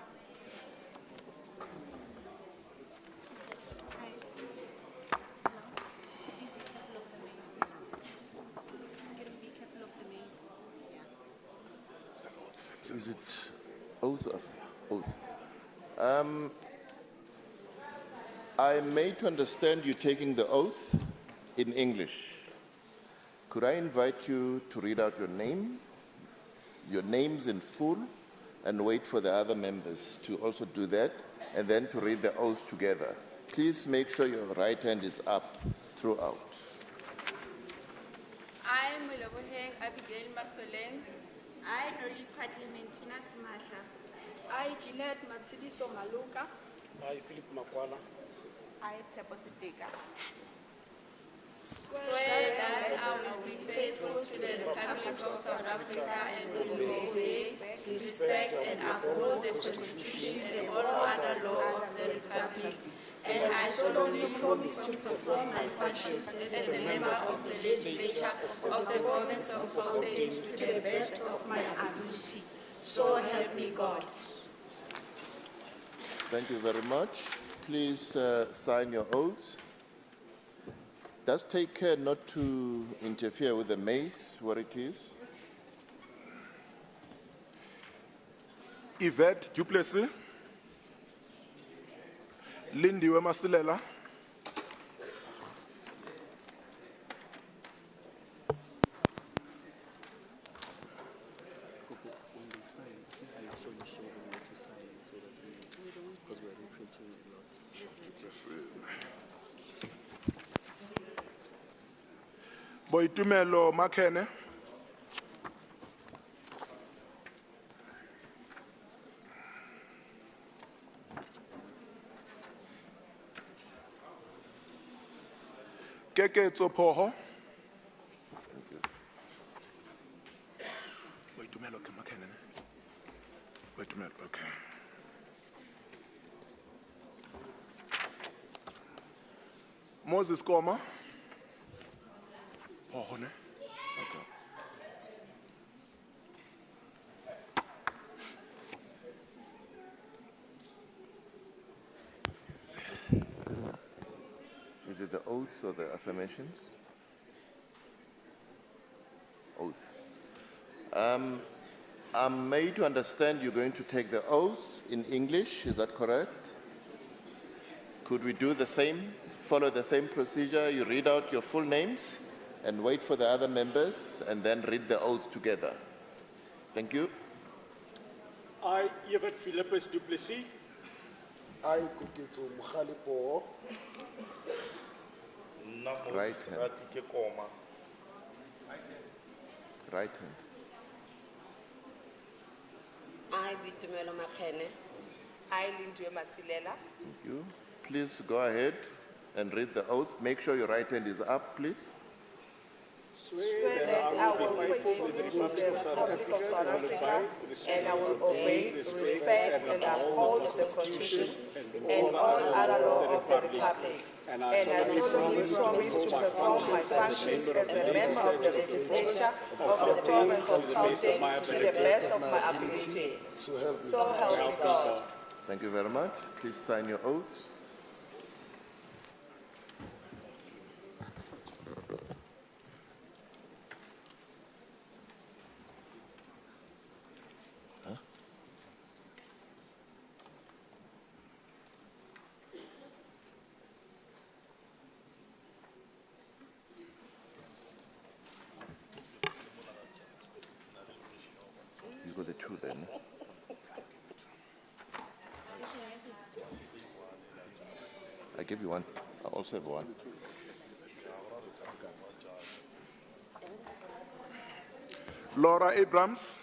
Is it oath? I made to understand you taking the oath in English. Could I invite you to read out your name, your names in full, and wait for the other members to also do that, and then to read the oath together. Please make sure your right hand is up throughout. I, Mulaboheng Abigail Masoleng. I, Nolikwa Clementina Simahla. I, Jeanette Matshidiso Maloka. I, Philip Makwala. I, Tsepo Seteka. Swear that I will be faithful to the Republic of South Africa and will obey, respect and uphold the Constitution and all other laws of the Republic. And I solemnly promise to perform my functions as a member of the Legislature of the Province of Gauteng to the best of my ability. So help me God. Thank you very much. Please sign your oaths. does take care not to interfere with the maize where it is. Yvette Du Plessis, Lindiwe Masilela, Boitumelo Makene, Keke Tsopoho, Boitumelo Makene, Boitumelo, okay. Moses Koma. Oh, ne? Okay. Is it the oaths or the affirmations? Oath. I'm made to understand you're going to take the oath in English, is that correct? Could we do the same, follow the same procedure? You read out your full names and wait for the other members and then read the oath together. Thank you. I, Yvette Philippus Du Plessis, I, Kuketso Mkhalipo, Right hand. Right hand. I, Bitumelo Makene, I, Lindiwe Masilela, Thank you. Please go ahead and read the oath. Make sure your right hand is up, please. swear that I will be faithful to the Republic of South Africa and I will obey, respect, and uphold the Constitution and all other laws of the Republic. And I solemnly promise to perform my functions as a member of the legislature of the province of Gauteng to the best of my ability. So help me God. Thank you very much. Please sign your oath. You got the two then. I give you one. I also have one. Laura Abrams,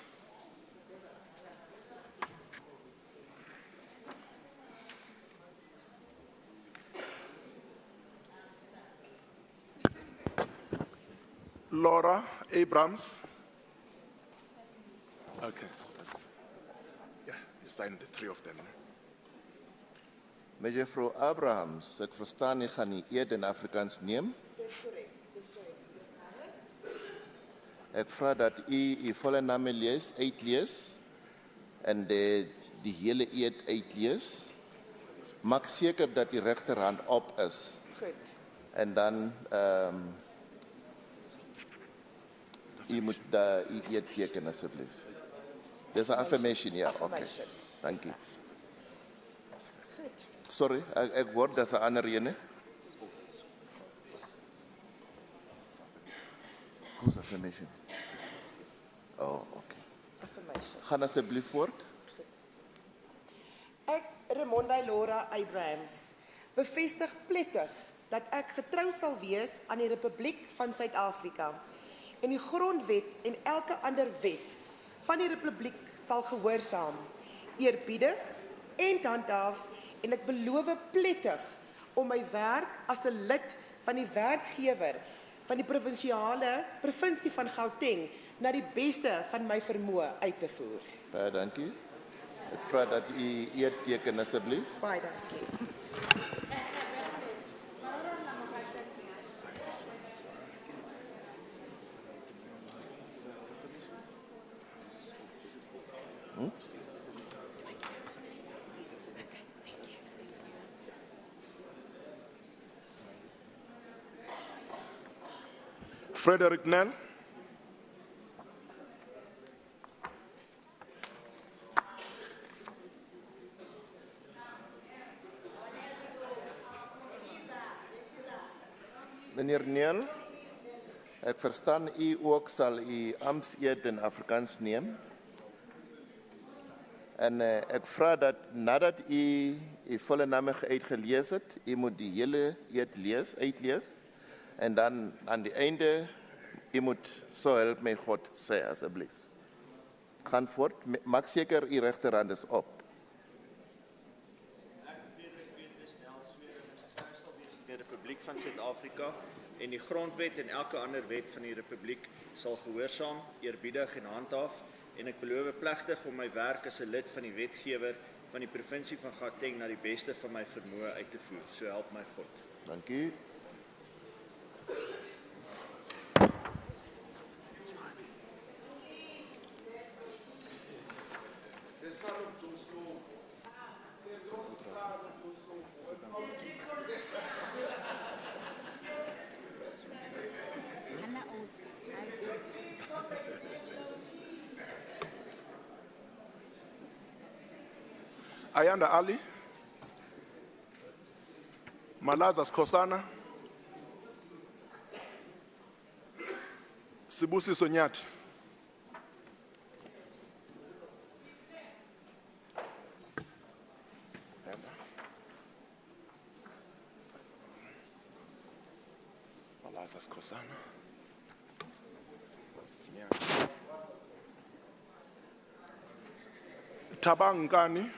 Laura Abrams. Okay. Yeah, you signed the three of them. Mevrou Abrahams, ek verstaan nie gaan die eed in Afrikaans neem. Ek vra dat u volle naam uitlees en die hele eed uitlees. Maak seker dat die regterhand op is. Goed. En dan u moet u eed teken asseblief. Dis 'n affirmation, ja, okay. Dankie. Sorry, ek hoor dat 'n ander ene. Who's affirmation? Oh, okay. Affirmation. Gaan asseblief voort. Ek, Ramonda Laura Abrahams, bevestig plettig dat ek getrou sal wees aan die Republiek van Suid-Afrika en die grondwet en elke ander wet van die Republiek sal gehoorsaam, eerbiedig en handhaaf, en ek beloof plettig om my werk as 'n lid van die werkgewer van die provinsie van Gauteng na die beste van my vermoë uit te voer. Baie dankie. Ek vra dat u eed teken asseblief. Baie dankie. Frederick Nell. Meneer Neel, ik verstaan u ook zal u ambtseed in Afrikaans nemen. En ik vraag dat nadat u uw volle naam uitgelezen hebt, u moet die hele eed uitlezen. En dan aan het einde, u moet zo help mij God zeggen, alsjeblieft. Gaan voort, maak zeker uw rechterhand is op. Die Republiek van Suid-Afrika en die grondwet en elke ander wet van die Republiek sal gehoorsaam, eerbiedig en handhaaf en ek beloof plegtig om my werk as 'n lid van die wetgewer van die provinsie van Gauteng na die beste van my vermoë uit te voer. So help my God. Dank u. Ayanda Ali, Malaza Skosana, Sibusiso Nyati. Malaza Skosana. Tabangani.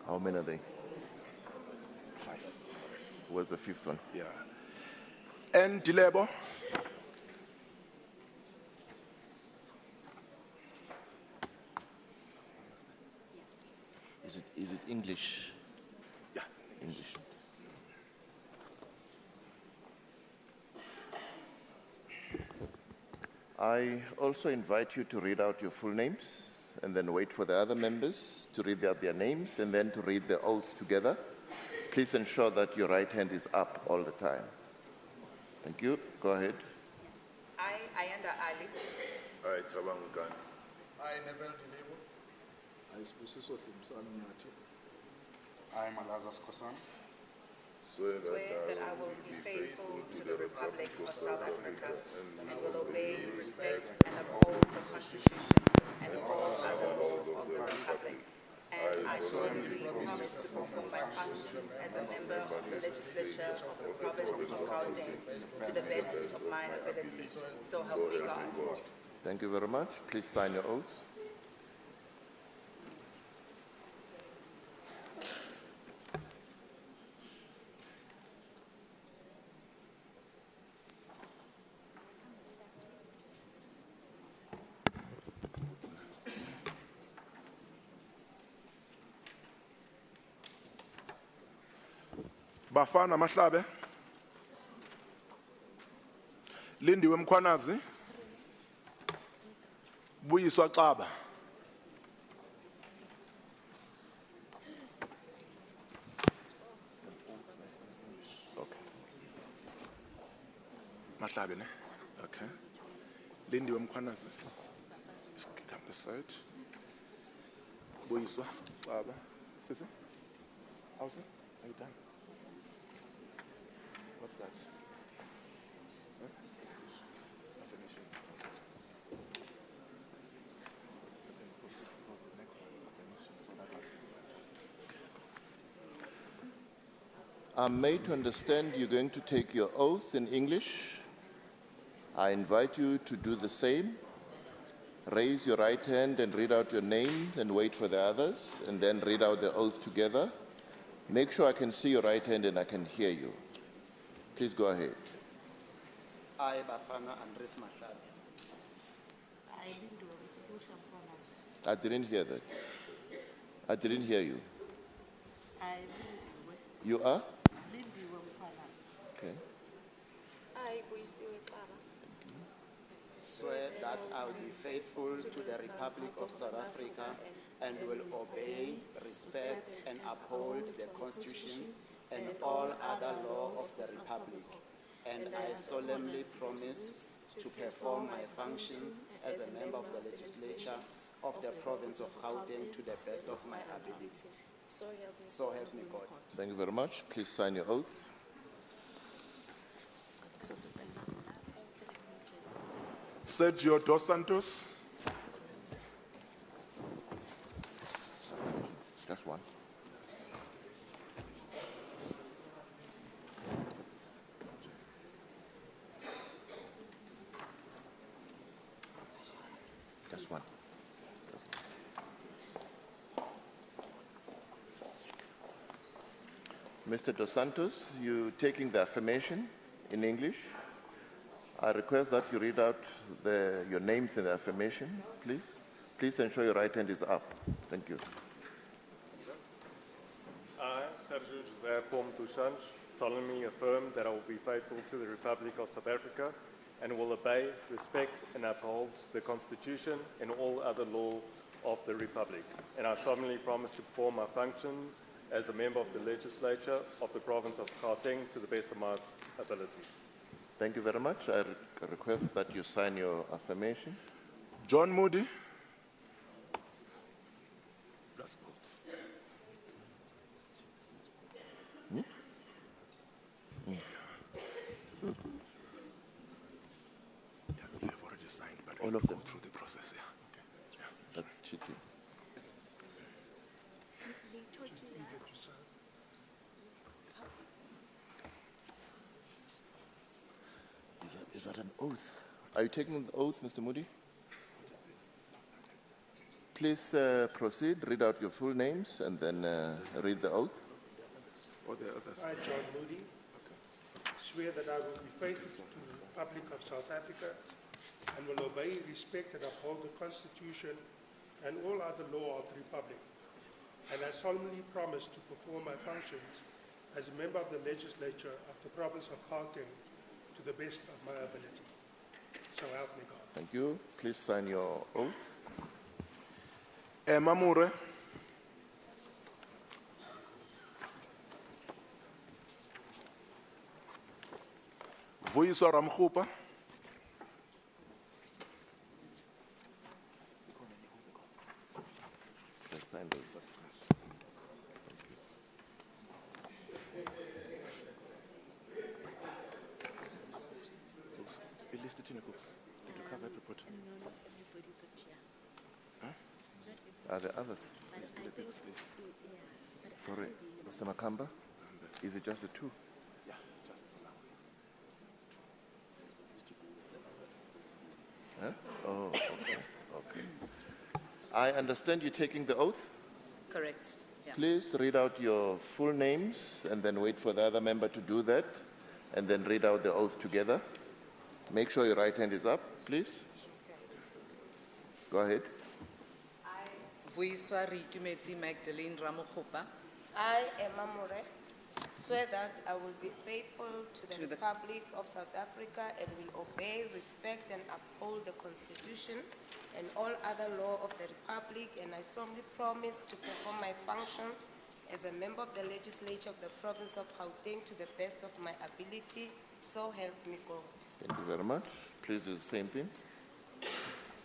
How many are they? 5. Where's the fifth one? Yeah. And Dilebo. Is it English? Yeah. English. I also invite you to read out your full names and then wait for the other members to read out their names and then to read the oath together. Please ensure that your right hand is up all the time. Thank you. Go ahead. I, Ayanda Ali. I, Tabangani. I, Nebel Dilebo. I, Spusiso Nyati. I, Malaza Skosana. Swear that I will be faithful to the Republic of South Africa and will obey, respect, and uphold the Constitution and all other laws of the Republic. And I solemnly promise to perform my functions as a member of the Legislature of the Province of Gauteng to the best of my ability. So help me God. Thank you very much. Please sign your oath. Bafana Mahlabe, Lindiwe Mkhwanazi, Buyiswa Xaba. Okay. Mahlabe, ne? Okay. Lindiwe Mkhwanazi. Come this side. Buyiswa Xaba. Sisi? How's it? Are you done? What's that? Huh? Affirmation. Because the next one is affirmation, so that I'm made to understand you're going to take your oath in English. I invite you to do the same. Raise your right hand and read out your name and wait for the others, and then read out the oath together. Make sure I can see your right hand and I can hear you. Please go ahead. I, Bafana Andres Mahlabe. I didn't hear that. I didn't hear you. You are? Okay. I, Buyisiwe Xaba. swear that I will be faithful to the Republic of South Africa and will obey, respect, and uphold the Constitution and all other law of the Republic. And I solemnly promise to perform my functions as a member of the legislature of the province of Gauteng to the best of my ability. So help me God. Thank you very much. Please sign your oath. Sergio Dos Santos. Just one. Just one. Mr. Dos Santos, you taking the affirmation in English? I request that you read out your names in the affirmation, please. Please ensure your right hand is up. Thank you. I, Sergio José Pombo dos Santos, solemnly affirm that I will be faithful to the Republic of South Africa and will obey, respect, and uphold the Constitution and all other law of the Republic. And I solemnly promise to perform my functions as a member of the legislature of the province of Gauteng to the best of my ability. Thank you very much. I request that you sign your affirmation. John Moody. All of them. Through the process, yeah. Okay. That's cheating. Is that an oath? Are you taking the oath, Mr. Moody? Please proceed, read out your full names, and then read the oath. Or the others. I, John Moody, swear that I will be faithful to the Republic of South Africa and will obey, respect, and uphold the Constitution and all other law of the Republic. And I solemnly promise to perform my functions as a member of the legislature of the province of Gauteng to the best of my ability. So help me God. Thank you. Please sign your oath. Emma Mure. Vuyiswa Ramkhupa. Please sign those. Be listed in the books. Did you cover everybody? Not everybody but here. Huh? Are there others? Sorry, Mr. Makamba, is it just the two? Yeah, just now. Huh? Oh, okay. Okay. I understand you're taking the oath. Correct. Yeah. Please read out your full names and then wait for the other member to do that, and then read out the oath together. Make sure your right hand is up, please. Go ahead. Vuyiswa Ritumetse Magdalene Ramokgopa. I, Emma Mure, swear that I will be faithful to the Republic of South Africa and will obey, respect, and uphold the Constitution and all other law of the Republic, and I solemnly promise to perform my functions as a member of the legislature of the province of Gauteng to the best of my ability, so help me God. Thank you very much. Please do the same thing.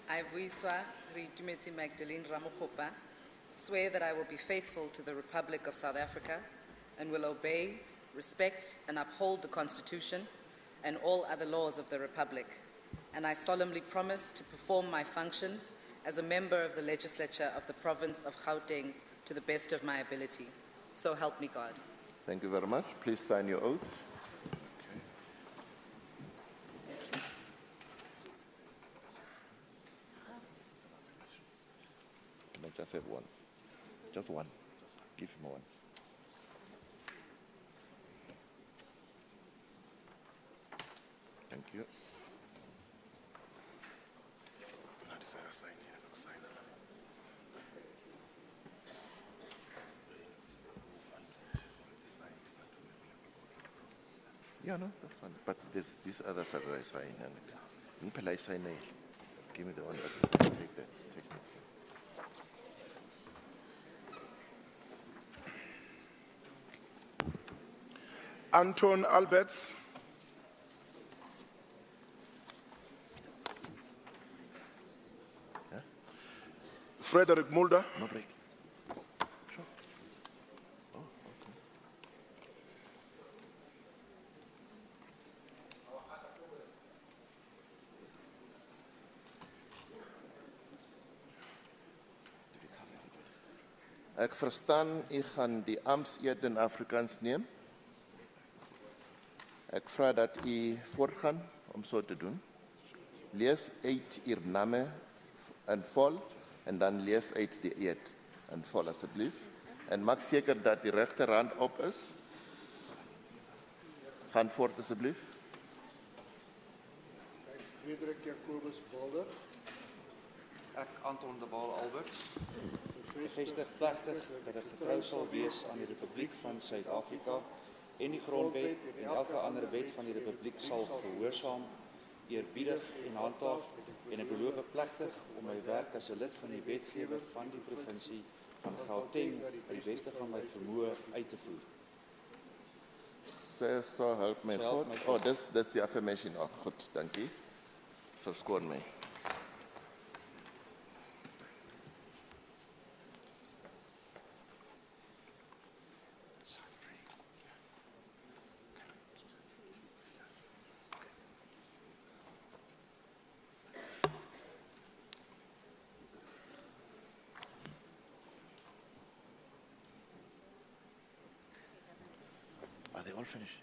I, Vuyiswa Ritumetse Magdalene Ramokgopa, swear that I will be faithful to the Republic of South Africa and will obey, respect, and uphold the Constitution and all other laws of the Republic. And I solemnly promise to perform my functions as a member of the legislature of the province of Gauteng to the best of my ability. So help me God. Thank you very much. Please sign your oath. Can I just have one? Just one. Give him one. Thank you. Yeah, no, that's fine. But these others are going to sign. And I sign. Give me the one that take that. Take that. Anton Alberts. Frederick Mulder. No break. Ek verstaan, u gaan die amptseed in Afrikaans neem. Ek vra dat u voortgaan om so te doen. Lees uit uw name in vol en dan lees uit die eed in vol asseblief. En maak seker dat die regterhand op is. Gaan voort asseblief. Frederik Jacobus Balder. Ek, Anton de Waal Alberts, bevestig plegtig dat ek getrou sal wees aan die Republiek van Suid-Afrika en die grondwet en elke ander wet van die Republiek sal gehoorsaam, eerbiedig en handhaaf en ek beloof plegtig om my werk as 'n lid van die wetgewer van die provinsie van Gauteng uit die beste van my vermoë uit te voer. So help my God. Oh, that's the affirmation. Oh, goed, dankie. Verskoon my. Are they all finished?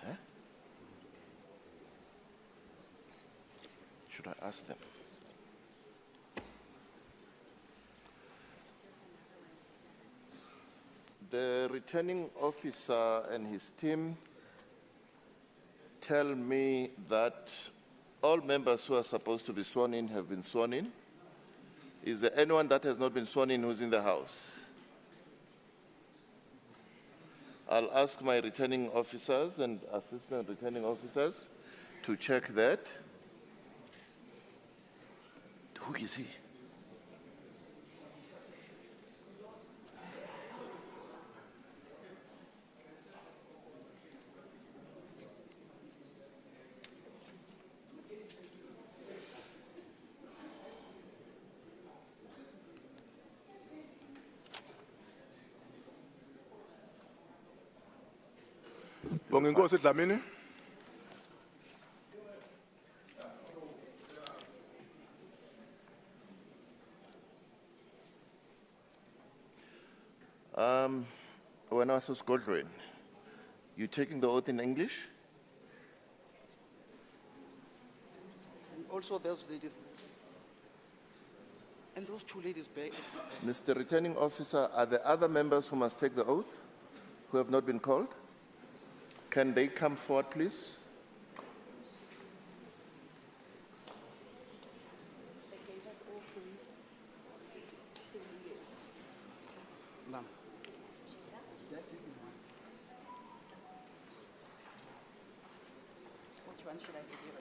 Huh? Should I ask them? The returning officer and his team tell me that all members who are supposed to be sworn in have been sworn in. Is there anyone that has not been sworn in who's in the House? I'll ask my returning officers and assistant returning officers to check that. Who is he? Bonginkosi Dlamini. When I was Godwin, you taking the oath in English? And also those ladies, and those two ladies back. Mr. Returning Officer, are there other members who must take the oath who have not been called? Can they come forward, please? They gave us all three years. Ma'am. Which one should I give you?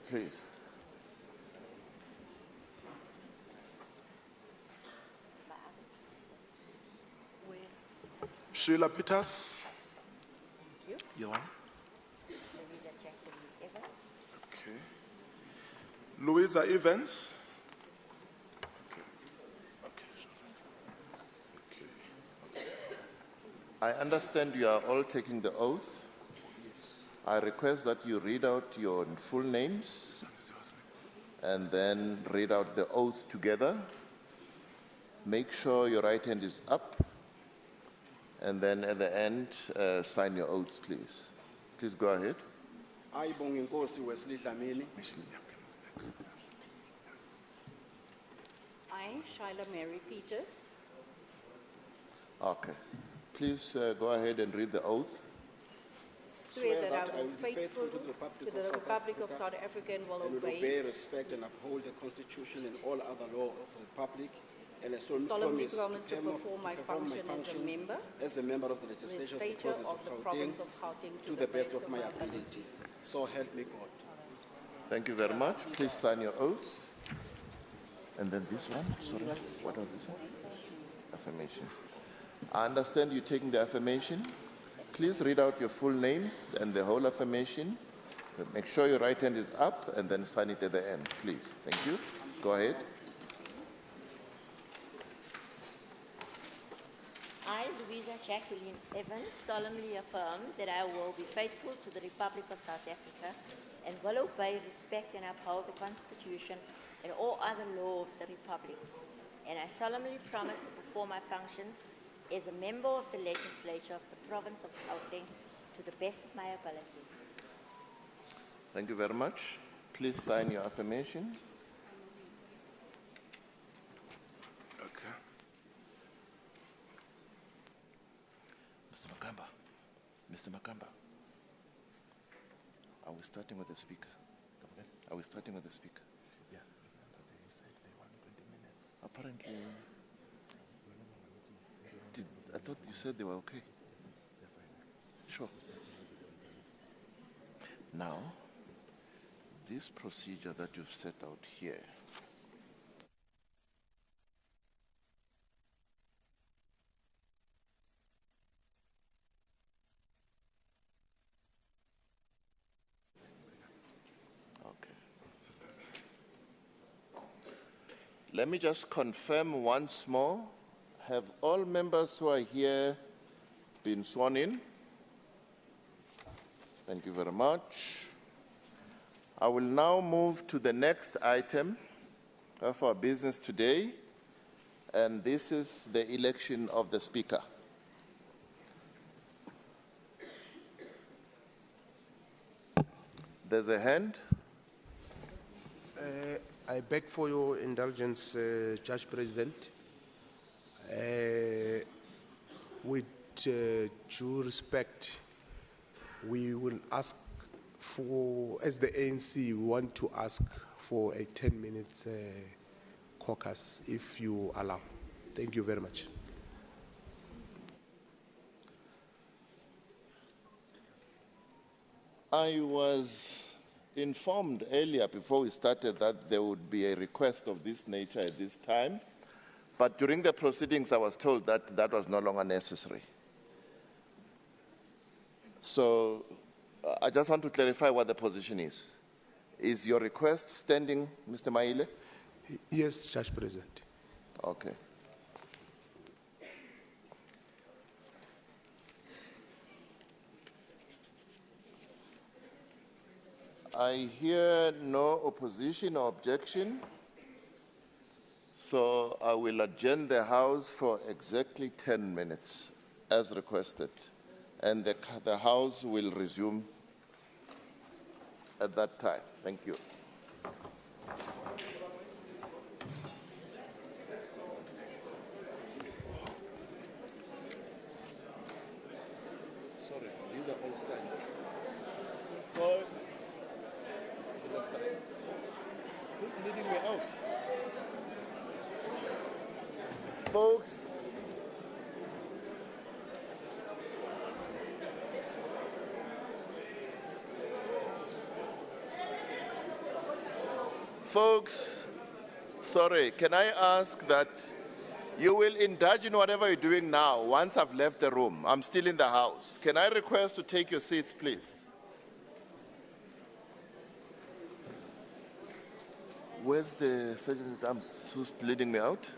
Please. Sheila Peters. Thank you. You one? Louisa Jacqueline Evans. Okay. Louisa Evans. I understand you are all taking the oath. I request that you read out your full names and then read out the oath together. Make sure your right hand is up. And then at the end, sign your oaths, please. Please go ahead. I, Bonginkosi Wesley Dlamini. I, Shyla Mary Peters. Okay. Please go ahead and read the oath. Swear that I will be faithful to the Republic of South Africa and will obey, respect, and uphold the Constitution and all other law of the Republic, and I solemnly promise to perform my function as a member of the legislature of the province of Gauteng to the best of my ability. So help me God. Thank you very much. Please sign your oaths. And then this one, sorry, what was this one? Affirmation. I understand you taking the affirmation. Please read out your full names and the whole affirmation. Make sure your right hand is up and then sign it at the end, please. Thank you. Go ahead. I, Louisa Jacqueline Evans, solemnly affirm that I will be faithful to the Republic of South Africa and will obey, respect, and uphold the Constitution and all other law of the Republic. And I solemnly promise to perform my functions as a member of the legislature of the province of Gauteng to the best of my ability. Thank you very much. Please sign your affirmation. Okay. Mr. Makamba. Mr. Makamba. Are we starting with the speaker? Are we starting with the speaker? Yeah. They said they want 20 minutes. Apparently, I thought you said they were okay. Sure. Now, this procedure that you've set out here, let me just confirm once more. Have all members who are here been sworn in? Thank you very much. I will now move to the next item of our business today, and this is the election of the Speaker. There's a hand. I beg for your indulgence, Judge President. With due respect, we will ask for, as the ANC, we want to ask for a 10-minute caucus, if you allow. Thank you very much. I was informed earlier before we started that there would be a request of this nature at this time, but during the proceedings I was told that that was no longer necessary. So I just want to clarify what the position is. Is your request standing, Mr. Maile? Yes, Judge President. Okay. I hear no opposition or objection, so I will adjourn the House for exactly 10 minutes, as requested, and the House will resume at that time. Thank you. Sorry, these are all signed. Go to the side. Who's leading me out? Folks, sorry, can I ask that you will indulge in whatever you're doing now once I've left the room? I'm still in the House. Can I request to take your seats, please? Where's the Sergeant at Arms who's leading me out?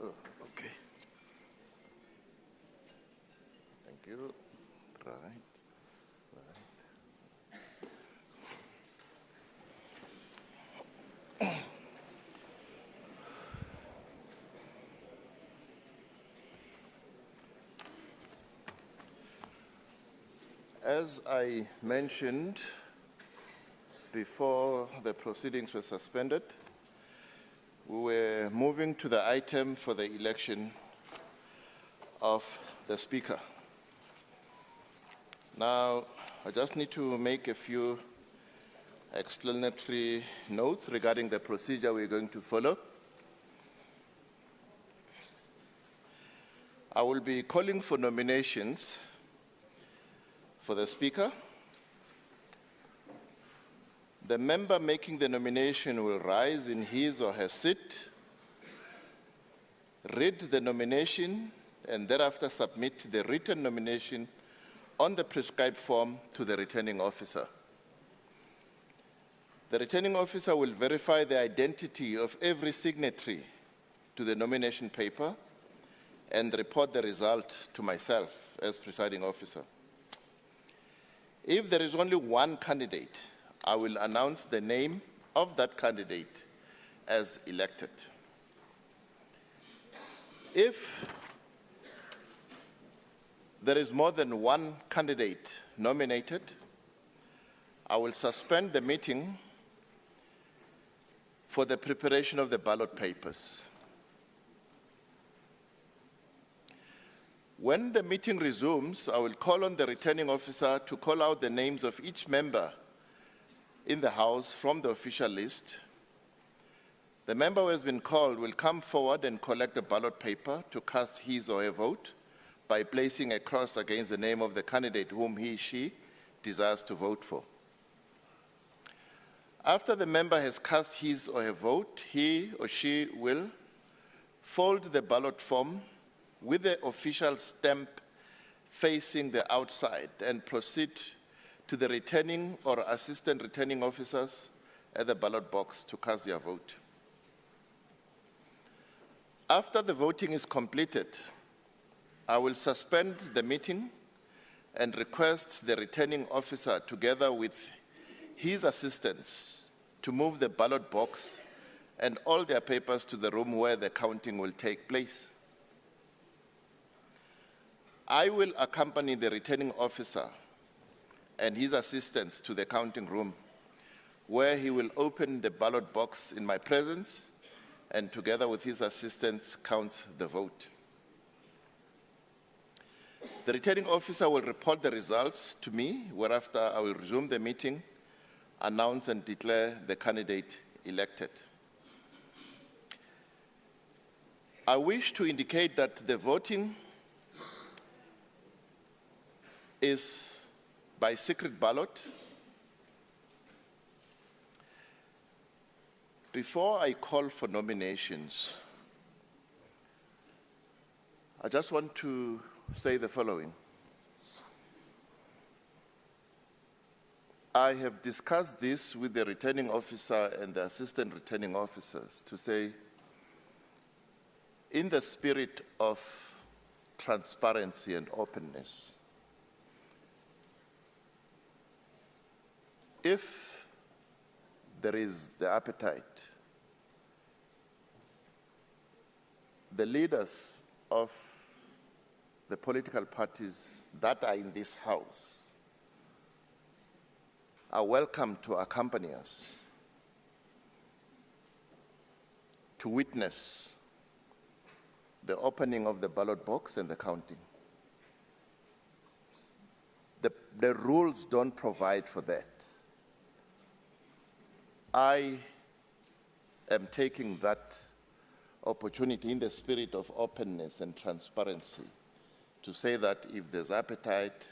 Oh, okay. Thank you. Right. As I mentioned before the proceedings were suspended, we were moving to the item for the election of the Speaker. Now, I just need to make a few explanatory notes regarding the procedure we're going to follow. I will be calling for nominations for the Speaker. The member making the nomination will rise in his or her seat, read the nomination, and thereafter submit the written nomination on the prescribed form to the returning officer. The returning officer will verify the identity of every signatory to the nomination paper and report the result to myself as presiding officer. If there is only one candidate, I will announce the name of that candidate as elected. If there is more than one candidate nominated, I will suspend the meeting for the preparation of the ballot papers. When the meeting resumes, I will call on the returning officer to call out the names of each member in the House from the official list. The member who has been called will come forward and collect a ballot paper to cast his or her vote by placing a cross against the name of the candidate whom he or she desires to vote for. After the member has cast his or her vote, he or she will fold the ballot form with the official stamp facing the outside and proceed to the returning or assistant returning officers at the ballot box to cast their vote. After the voting is completed, I will suspend the meeting and request the returning officer, together with his assistants, to move the ballot box and all their papers to the room where the counting will take place. I will accompany the returning officer and his assistants to the counting room, where he will open the ballot box in my presence and, together with his assistants, count the vote. The returning officer will report the results to me, whereafter I will resume the meeting, announce and declare the candidate elected. I wish to indicate that the voting is by secret ballot. Before I call for nominations, I just want to say the following. I have discussed this with the returning officer and the assistant returning officers to say, in the spirit of transparency and openness, if there is the appetite, the leaders of the political parties that are in this House are welcome to accompany us to witness the opening of the ballot box and the counting. The rules don't provide for that. I am taking that opportunity in the spirit of openness and transparency to say that if there's appetite,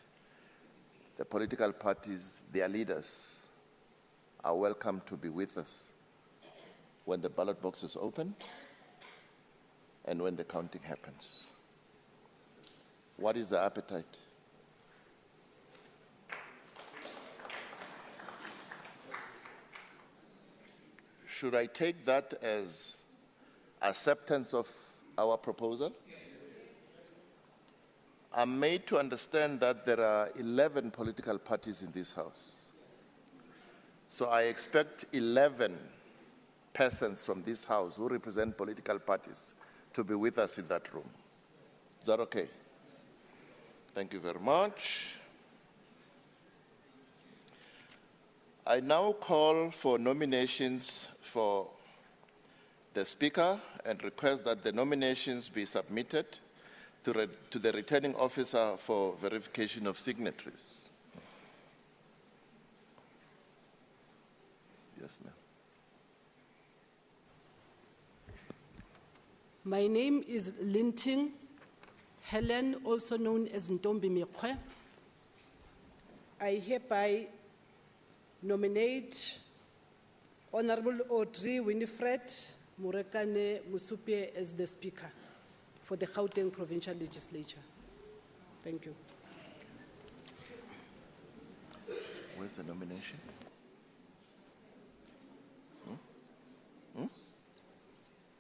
the political parties, their leaders, are welcome to be with us when the ballot box is opened and when the counting happens. What is the appetite? Should I take that as acceptance of our proposal? I'm made to understand that there are 11 political parties in this House. So I expect 11 persons from this House who represent political parties to be with us in that room. Is that okay? Thank you very much. I now call for nominations for the Speaker and request that the nominations be submitted to the returning officer for verification of signatories. Yes, ma'am. My name is Linting Helen, also known as Ntombi Mekwe. I hereby nominate Honorable Audrey Winifred Murekane Musupie as the Speaker for the Gauteng Provincial Legislature. Thank you. Where's the nomination?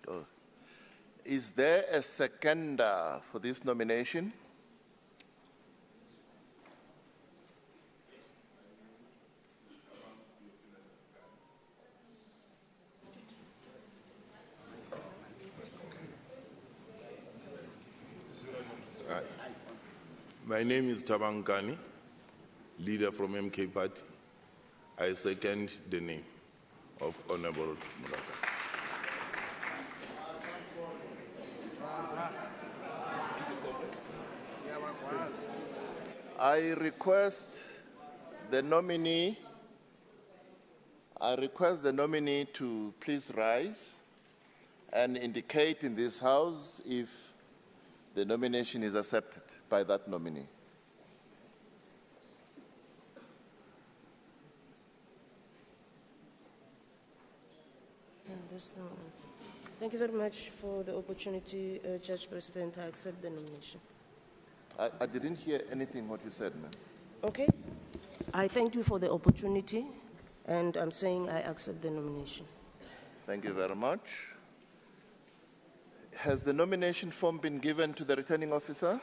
Oh. Is there a seconder for this nomination? My name is Tabangani, leader from MK Party. I second the name of Honorable Muraka. I request the nominee to please rise and indicate in this House if the nomination is accepted by that nominee. Thank you very much for the opportunity, Judge President. I accept the nomination. I didn't hear anything what you said, ma'am. Okay. I thank you for the opportunity, and I'm saying I accept the nomination. Thank you very much. Has the nomination form been given to the returning officer?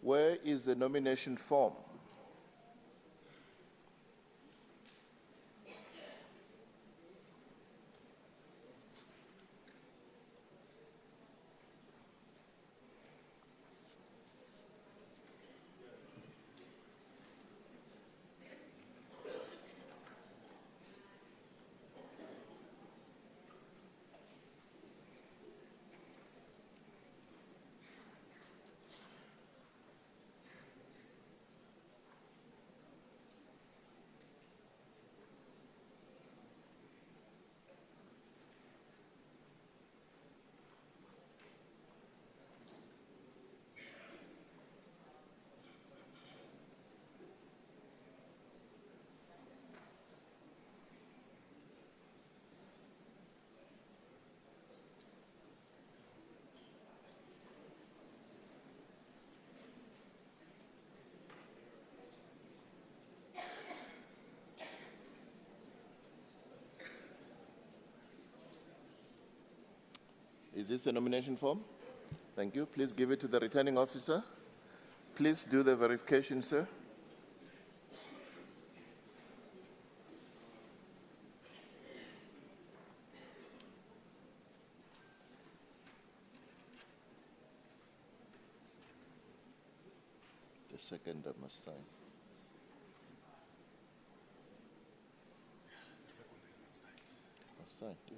Where is the nomination form? Is this a nomination form? Thank you. Please give it to the returning officer. Please do the verification, sir. The seconder must sign. Must sign, yeah.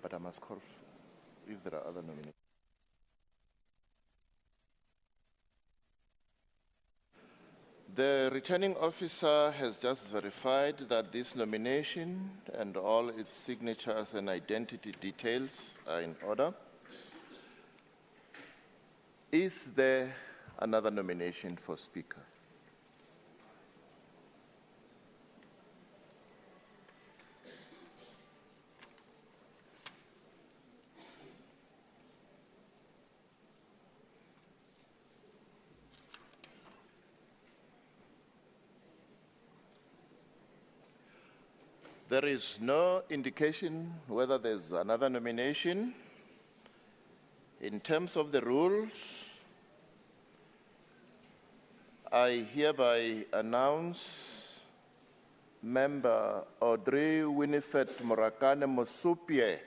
but I must call if there are other nominations. The returning officer has just verified that this nomination and all its signatures and identity details are in order. Is there another nomination for Speaker? There is no indication whether there's another nomination. In terms of the rules, I hereby announce Member Audrey Winifred Morakane Mosupie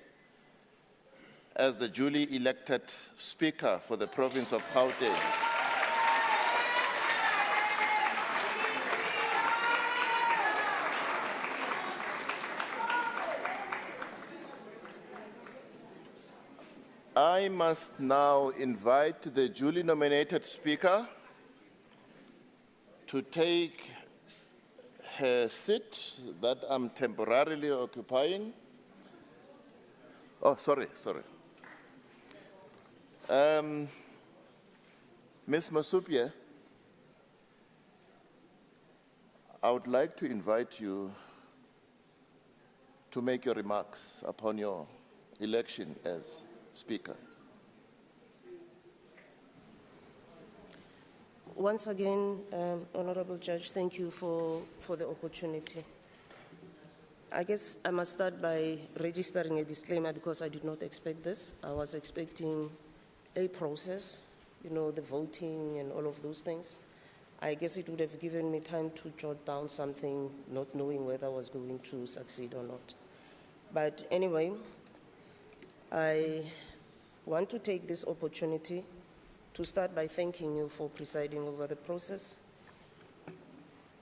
as the duly elected Speaker for the province of Gauteng. I must now invite the duly nominated Speaker to take her seat that I'm temporarily occupying. Oh, sorry. Ms. Mosupie, I would like to invite you to make your remarks upon your election as Speaker. Once again, Honorable Judge, thank you for the opportunity. I guess I must start by registering a disclaimer because I did not expect this. I was expecting a process, the voting and all of those things. I guess it would have given me time to jot down something, not knowing whether I was going to succeed or not. But anyway, I want to take this opportunity to start by thanking you for presiding over the process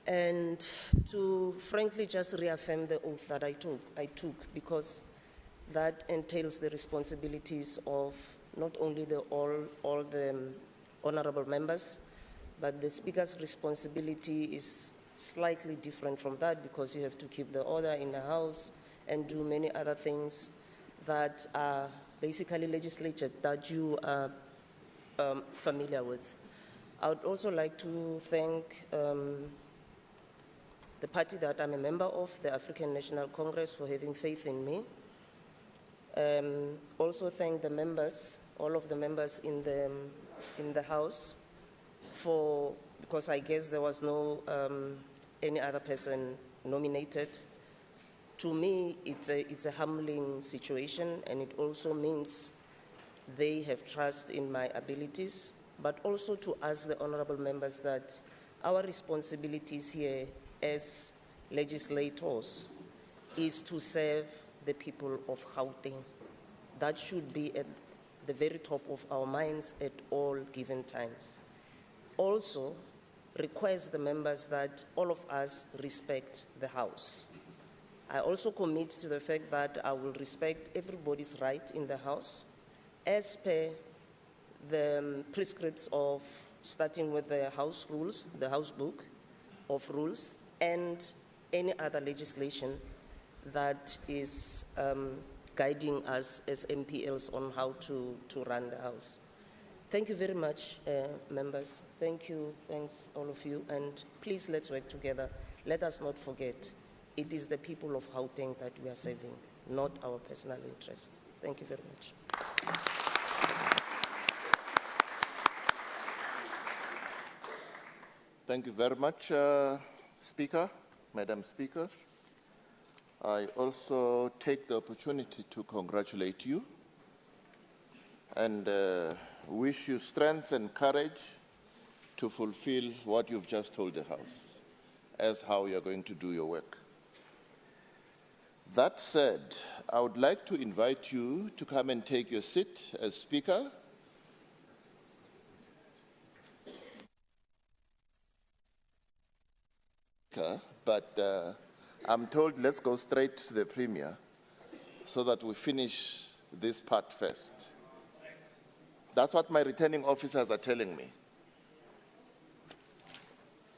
and to frankly just reaffirm the oath that I took because that entails the responsibilities of not only all the honorable members, but the Speaker's responsibility is slightly different from that because you have to keep the order in the House and do many other things that are basically legislature that you are familiar with. I would also like to thank the party that I'm a member of, the African National Congress, for having faith in me. Also thank the members, all of the members in the House, because I guess there was no any other person nominated. To me, it's a humbling situation, and it also means they have trust in my abilities, but also to ask the honorable members that our responsibilities here as legislators is to serve the people of Gauteng. That should be at the very top of our minds at all given times. Also, request the members that all of us respect the House. I also commit to the fact that I will respect everybody's right in the House as per the prescripts of starting with the House rules, the House book of rules, and any other legislation that is guiding us as MPLs on how to run the House. Thank you very much, members. Thank you, thanks all of you, and please let's work together. Let us not forget, it is the people of Gauteng that we are serving, not our personal interests. Thank you very much. Thank you very much, Speaker, Madam Speaker. I also take the opportunity to congratulate you and wish you strength and courage to fulfill what you've just told the House as how you're going to do your work. That said, I would like to invite you to come and take your seat as Speaker. But I'm told let's go straight to the Premier so that we finish this part first. That's what my returning officers are telling me.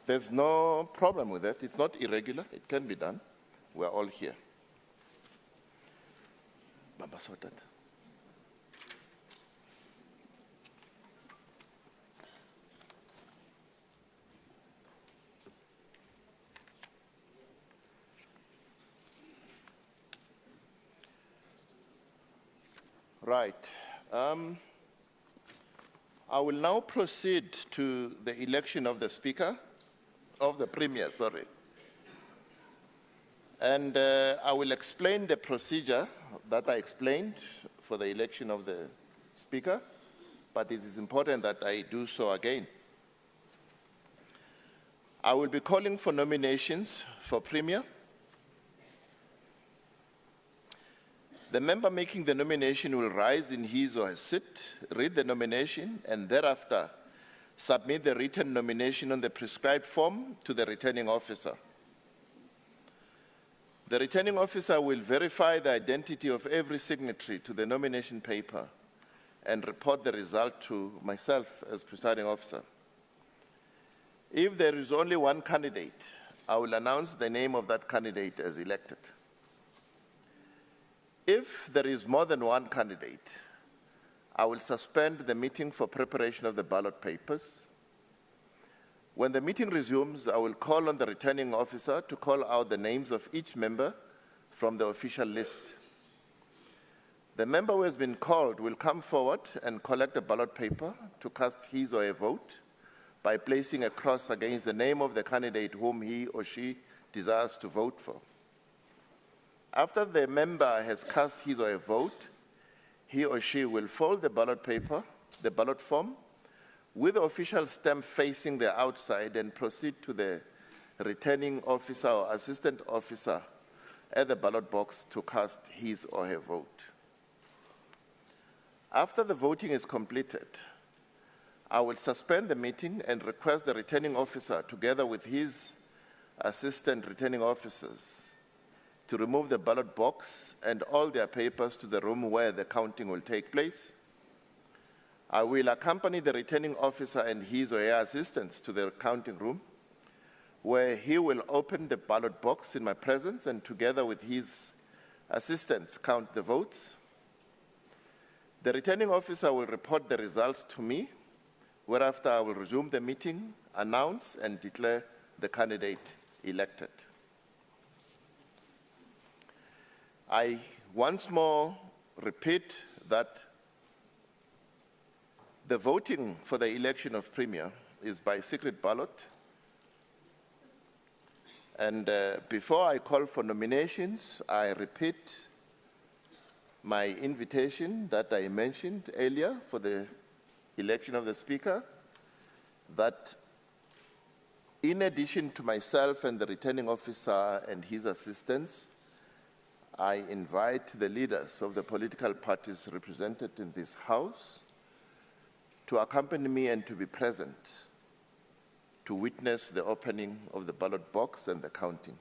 There's no problem with that. It's not irregular. It can be done. We're all here. Baba sorted. Right. I will now proceed to the election of the Speaker, of the Premier, sorry. And I will explain the procedure that I explained for the election of the Speaker, but it is important that I do so again. I will be calling for nominations for Premier. The member making the nomination will rise in his or her seat, read the nomination, and thereafter submit the written nomination on the prescribed form to the returning officer. The returning officer will verify the identity of every signatory to the nomination paper and report the result to myself as presiding officer. If there is only one candidate, I will announce the name of that candidate as elected. If there is more than one candidate, I will suspend the meeting for preparation of the ballot papers. When the meeting resumes, I will call on the returning officer to call out the names of each member from the official list. The member who has been called will come forward and collect a ballot paper to cast his or her vote by placing a cross against the name of the candidate whom he or she desires to vote for. After the member has cast his or her vote, he or she will fold the ballot paper, the ballot form, with the official stamp facing the outside and proceed to the returning officer or assistant officer at the ballot box to cast his or her vote. After the voting is completed, I will suspend the meeting and request the returning officer, together with his assistant returning officers, to remove the ballot box and all their papers to the room where the counting will take place. I will accompany the returning officer and his or her assistants to the counting room, where he will open the ballot box in my presence and together with his assistants count the votes. The returning officer will report the results to me, whereafter I will resume the meeting, announce and declare the candidate elected. I once more repeat that the voting for the election of Premier is by secret ballot. And before I call for nominations, I repeat my invitation that I mentioned earlier for the election of the Speaker, that in addition to myself and the returning officer and his assistants, I invite the leaders of the political parties represented in this House to accompany me and to be present to witness the opening of the ballot box and the counting.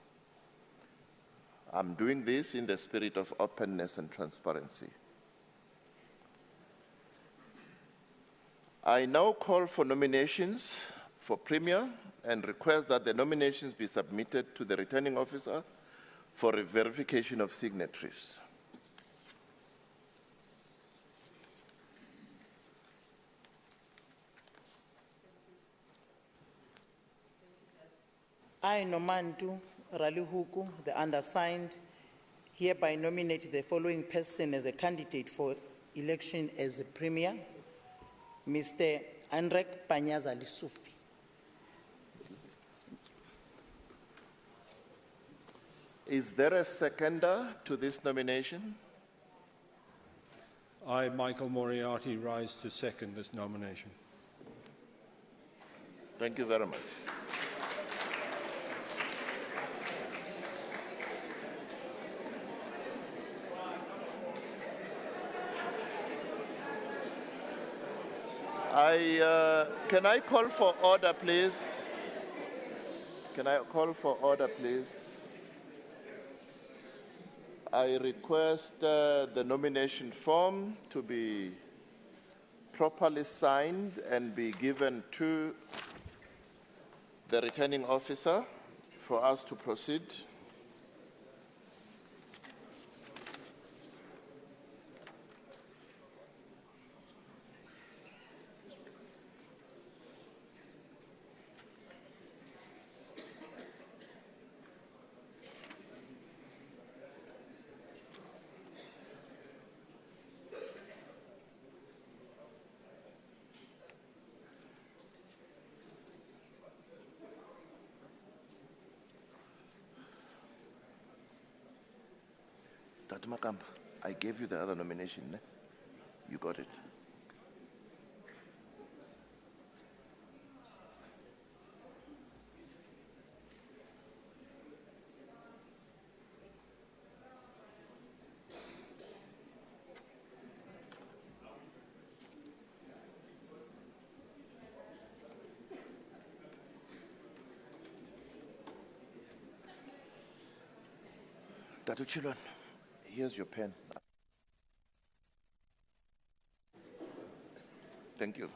I'm doing this in the spirit of openness and transparency. I now call for nominations for Premier and request that the nominations be submitted to the returning officer for a verification of signatories. I, Nomantu Ralihuku, the undersigned, hereby nominate the following person as a candidate for election as a Premier, Mr. Andrek Panyaza Lisufi. Is there a seconder to this nomination? I, Michael Moriarty, rise to second this nomination. Thank you very much. Can I call for order, please? Can I call for order, please? I request the nomination form to be properly signed and be given to the returning officer for us to proceed. Dr. Makamba, I gave you the other nomination. Ne? You got it. Dr. Chilwan, here's your pen. Thank you.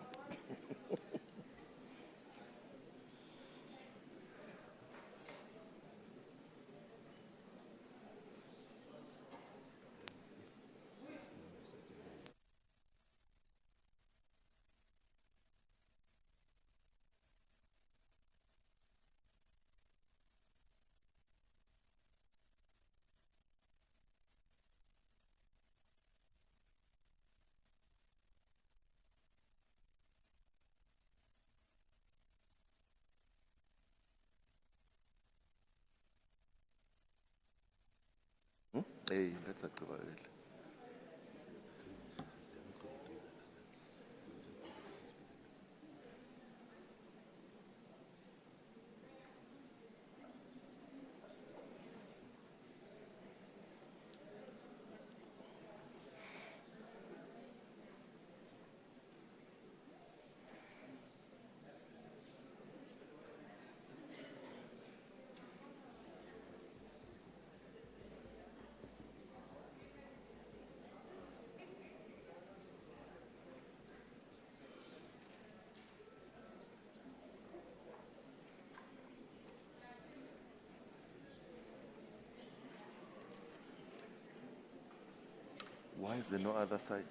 Hey, that's a good one. Why is there no other side?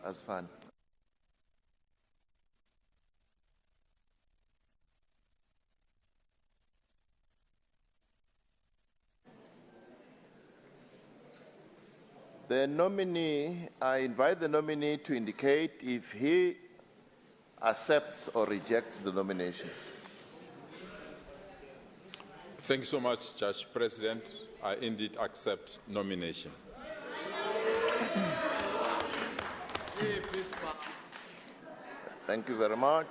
As fun. The nominee, I invite the nominee to indicate if he accepts or rejects the nomination. Thank you so much, Judge President. I indeed accept nomination. Thank you very much.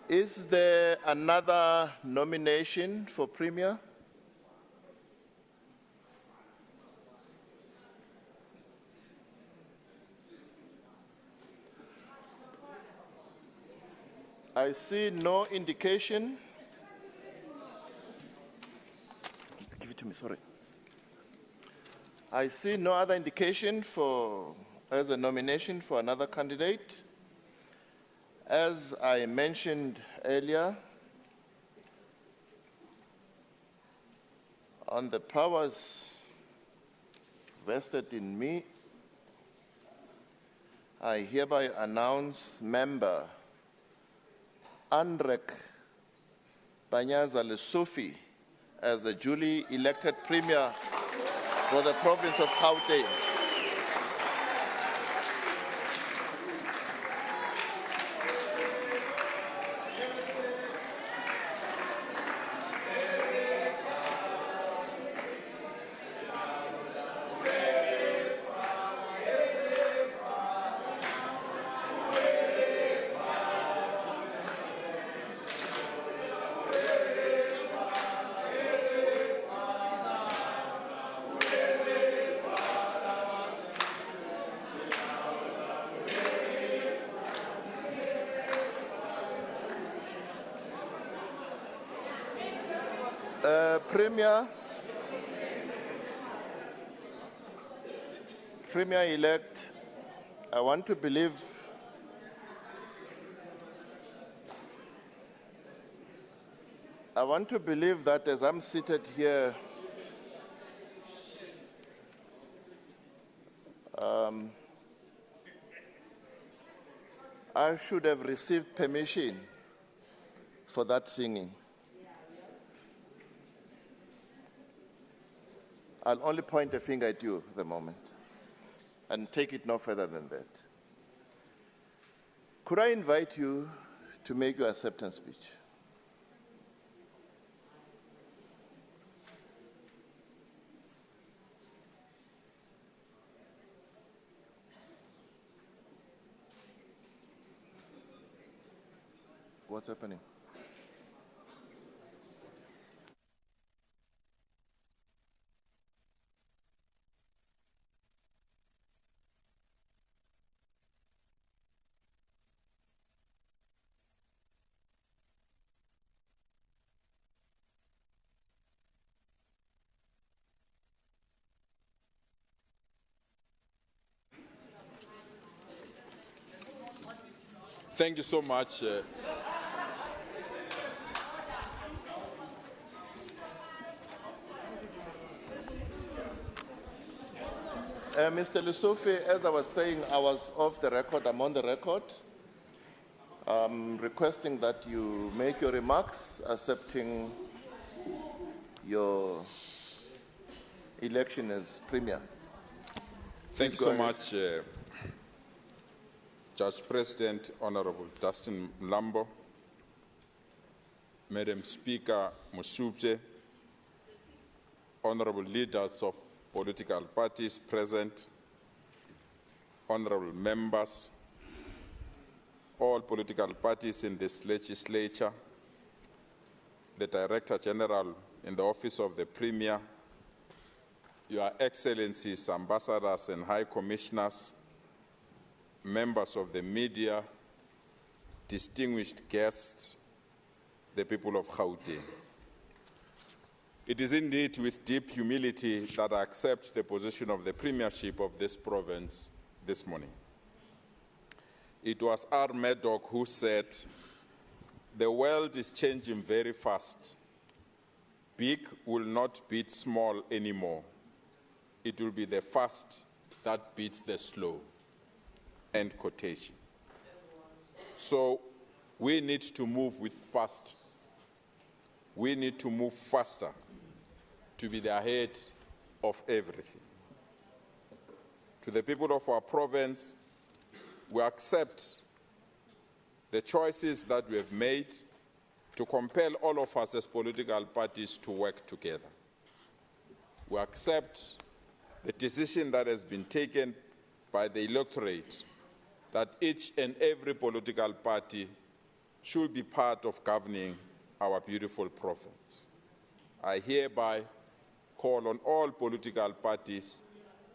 Is there another nomination for Premier? I see no indication. Give it to me, sorry. I see no other indication as a nomination for another candidate. As I mentioned earlier, on the powers vested in me, I hereby announce member Andrek Banyaza Lesufi as the duly elected Premier for the province of Gauteng. Premier-elect, I want to believe that as I'm seated here, I should have received permission for that singing. I'll only point a finger at you at the moment and take it no further than that. Could I invite you to make your acceptance speech? What's happening? Thank you so much. Mr. Lusufi, as I was saying, I was off the record. I'm on the record. Requesting that you make your remarks, accepting your election as Premier. Thank you so much, Judge President, Honorable Dustin Mlambo, Madam Speaker Musubje, honorable leaders of political parties present, honorable members, all political parties in this legislature, the Director General in the Office of the Premier, Your Excellencies, Ambassadors and High Commissioners, members of the media, distinguished guests, the people of Gauteng. It is indeed with deep humility that I accept the position of the premiership of this province this morning. It was R. Murdoch who said, "The world is changing very fast. Big will not beat small anymore. It will be the fast that beats the slow." End quotation. So we need to move with fast. We need to move faster to be the ahead of everything. To the people of our province, we accept the choices that we have made to compel all of us as political parties to work together. We accept the decision that has been taken by the electorate that each and every political party should be part of governing our beautiful province. I hereby call on all political parties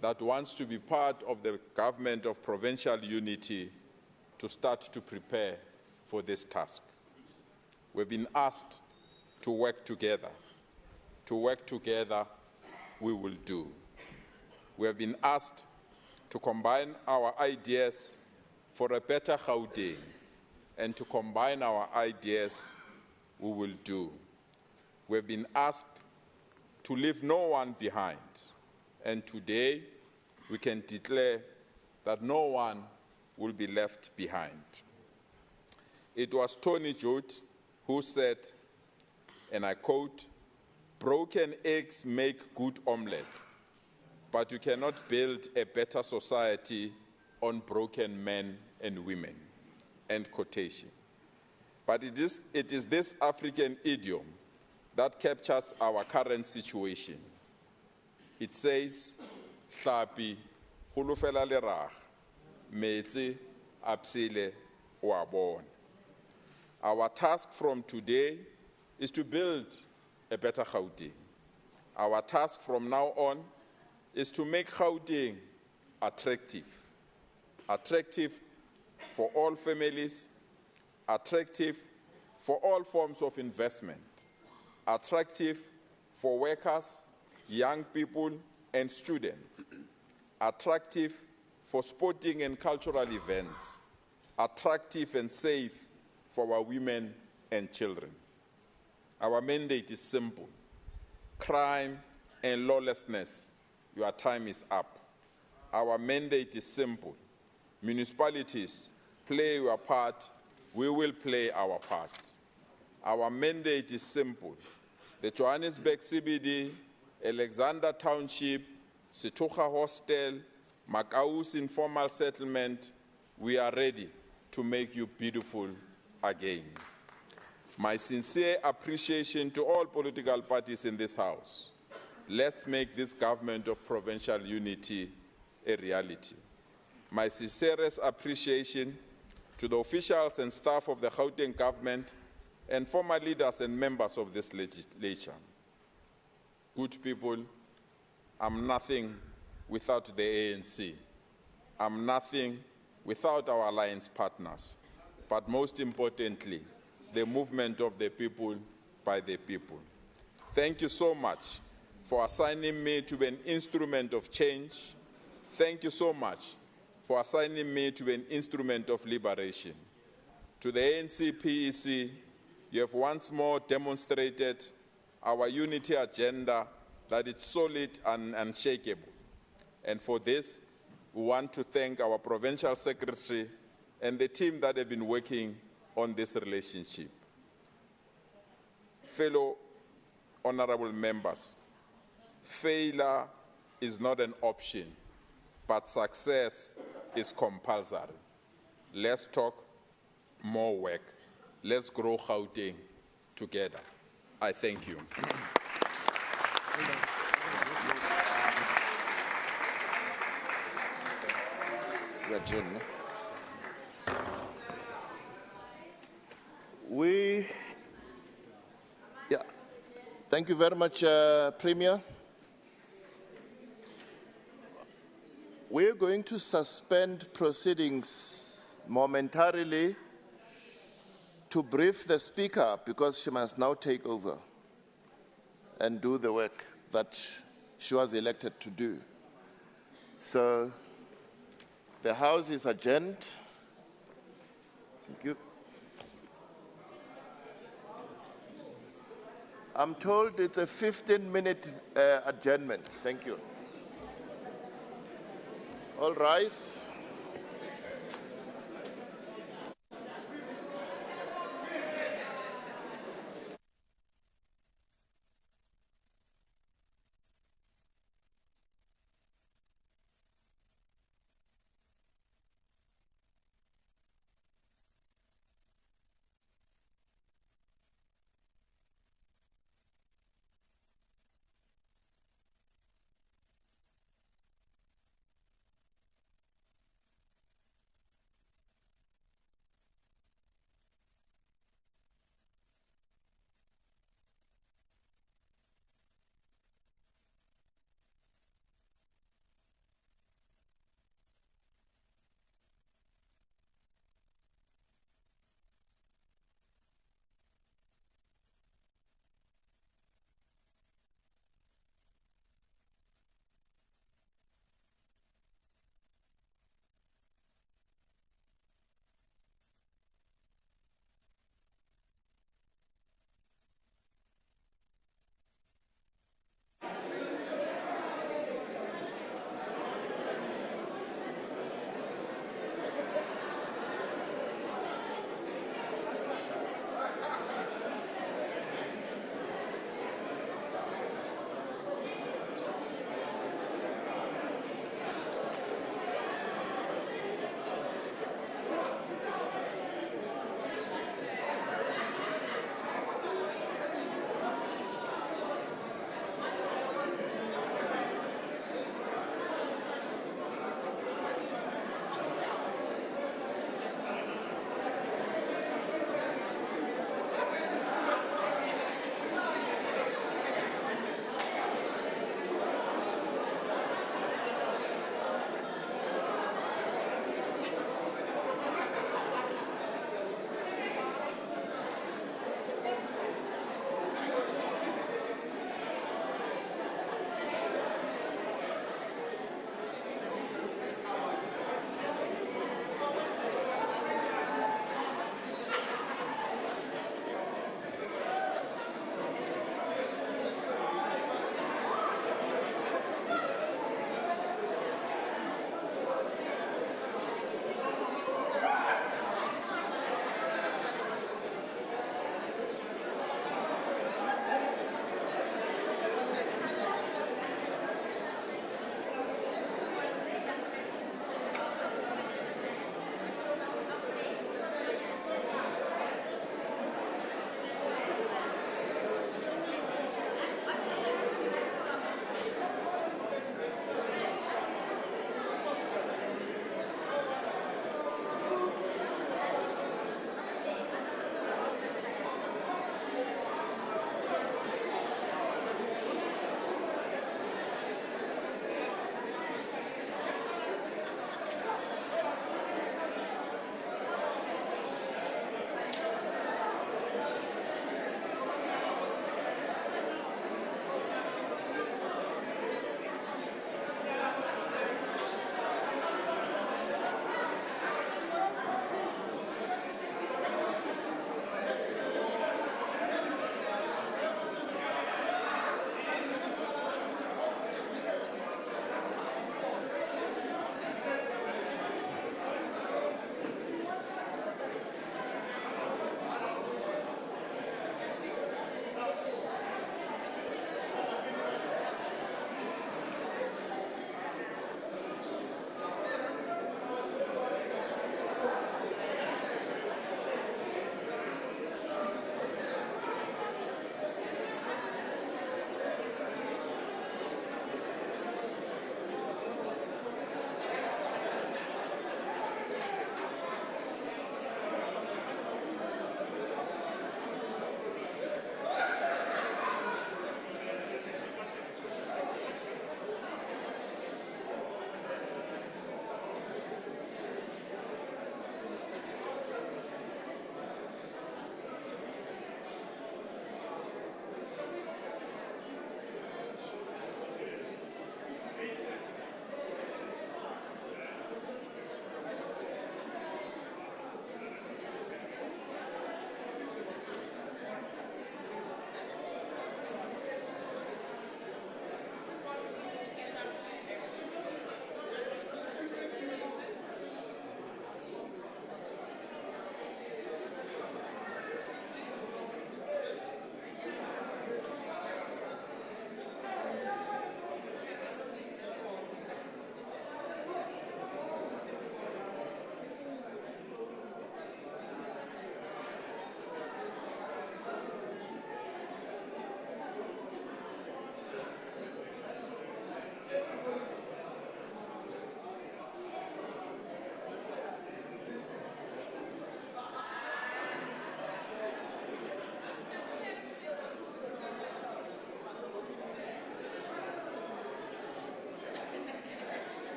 that wants to be part of the government of provincial unity to start to prepare for this task. We've been asked to work together. To work together, we will do. We have been asked to combine our ideas for a better Gauteng, and to combine our ideas, we will do. We have been asked to leave no one behind, and today we can declare that no one will be left behind. It was Tony Judd who said, and I quote, "Broken eggs make good omelets, but you cannot build a better society on broken men and women." End quotation. But it is this African idiom that captures our current situation. It says, "Hlapi hulufela lerag, metsi apsile wa bona." Our task from today is to build a better Gauteng. Our task from now on is to make Gauteng attractive. Attractive for all families, attractive for all forms of investment, attractive for workers, young people, and students, attractive for sporting and cultural events, attractive and safe for our women and children. Our mandate is simple. Crime and lawlessness, your time is up. Our mandate is simple. Municipalities, play your part, we will play our part. Our mandate is simple. The Johannesburg CBD, Alexander Township, Situcha Hostel, Makaus Informal Settlement, we are ready to make you beautiful again. My sincere appreciation to all political parties in this House. Let's make this government of provincial unity a reality. My sincerest appreciation to the officials and staff of the Gauteng government and former leaders and members of this legislature. Good people, I'm nothing without the ANC. I'm nothing without our alliance partners. But most importantly, the movement of the people by the people. Thank you so much for assigning me to be an instrument of change. Thank you so much for assigning me to be an instrument of liberation. To the ANC PEC, you have once more demonstrated our unity agenda, that it's solid and unshakable. And for this, we want to thank our provincial secretary and the team that have been working on this relationship. Fellow honorable members, failure is not an option, but success is compulsory. Let's talk, more work. Let's grow Gauteng together. I thank you. Thank you very much, Premier. We're going to suspend proceedings momentarily to brief the Speaker, because she must now take over and do the work that she was elected to do. So the House is adjourned. Thank you. I'm told it's a 15-minute adjournment. Thank you. All rise.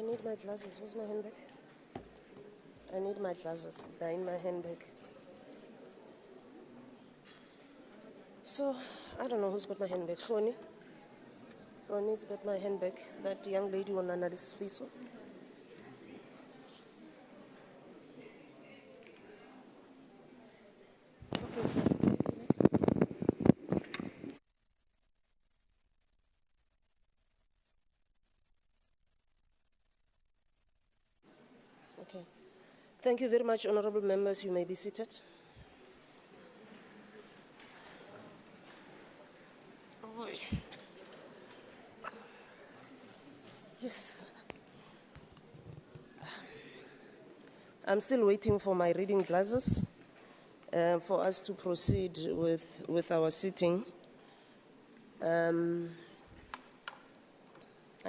need my glasses. Where's my handbag? I need my glasses. They're in my handbag. So, I don't know who's got my handbag. Shoni? Shoni's got my handbag. That young lady on Annalise Fiso. Okay. Thank you very much, honorable members. You may be seated. Yes. I'm still waiting for my reading glasses for us to proceed with our sitting. I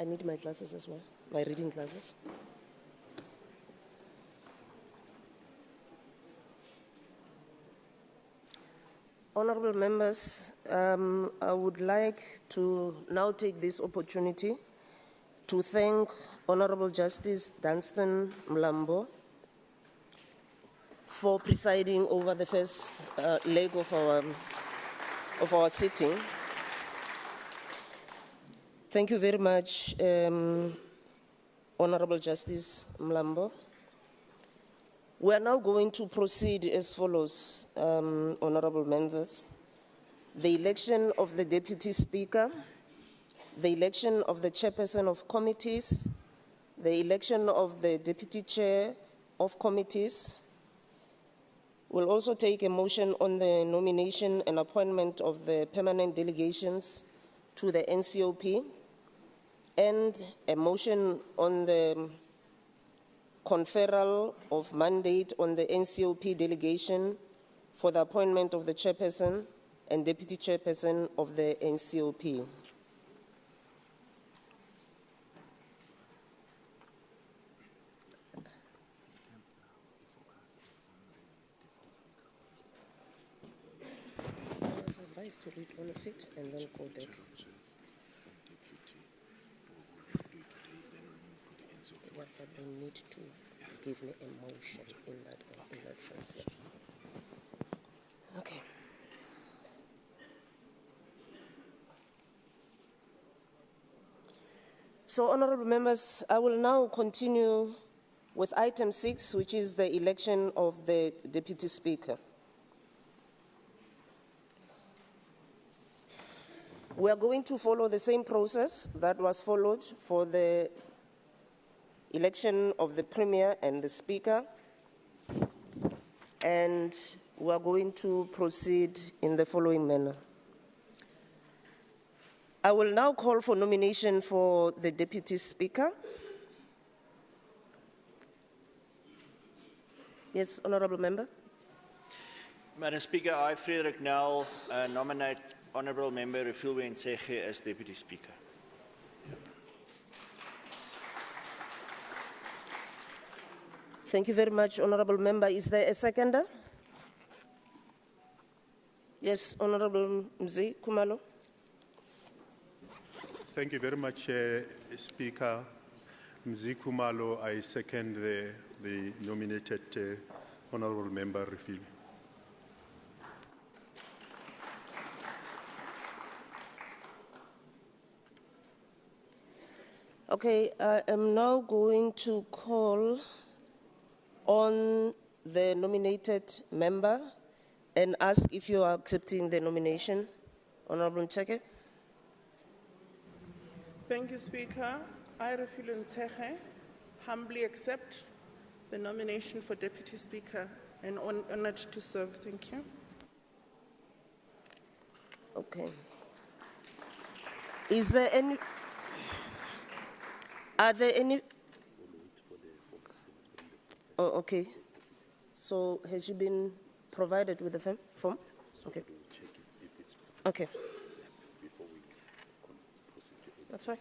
need my glasses as well, my reading glasses. Honorable members, I would like to now take this opportunity to thank Honorable Justice Dunstan Mlambo for presiding over the first leg of our sitting. Thank you very much, Honorable Justice Mlambo. We are now going to proceed as follows, honorable members. The election of the Deputy Speaker, the election of the Chairperson of Committees, the election of the Deputy Chair of Committees. We'll also take a motion on the nomination and appointment of the permanent delegations to the NCOP, and a motion on the conferral of mandate on the NCOP delegation for the appointment of the Chairperson and Deputy Chairperson of the NCOP. I was advised to read all of it and then go back. Yeah, but they need to give me a motion in that sense. Yeah. Okay. So, honorable members, I will now continue with item 6, which is the election of the Deputy Speaker. We are going to follow the same process that was followed for the election of the Premier and the Speaker, and we are going to proceed in the following manner. I will now call for nomination for the Deputy Speaker. Yes, Honourable Member. Madam Speaker, I, Frederick Nel, nominate Honourable Member Refilwe Ntsege as Deputy Speaker. Thank you very much, Honourable Member. Is there a seconder? Yes, Honourable Mzi Kumalo. Thank you very much, Speaker. Mzi Kumalo, I second the nominated Honourable Member Refilwe. Okay, I am now going to call on the nominated member and ask if you are accepting the nomination. Honourable Ntsege. Thank you, Speaker. I, Refilwe Ntsege, humbly accept the nomination for Deputy Speaker and honoured to serve. Thank you. Okay. Is there any... Are there any... Oh, okay. So has she been provided with the form? Okay. Okay. That's fine.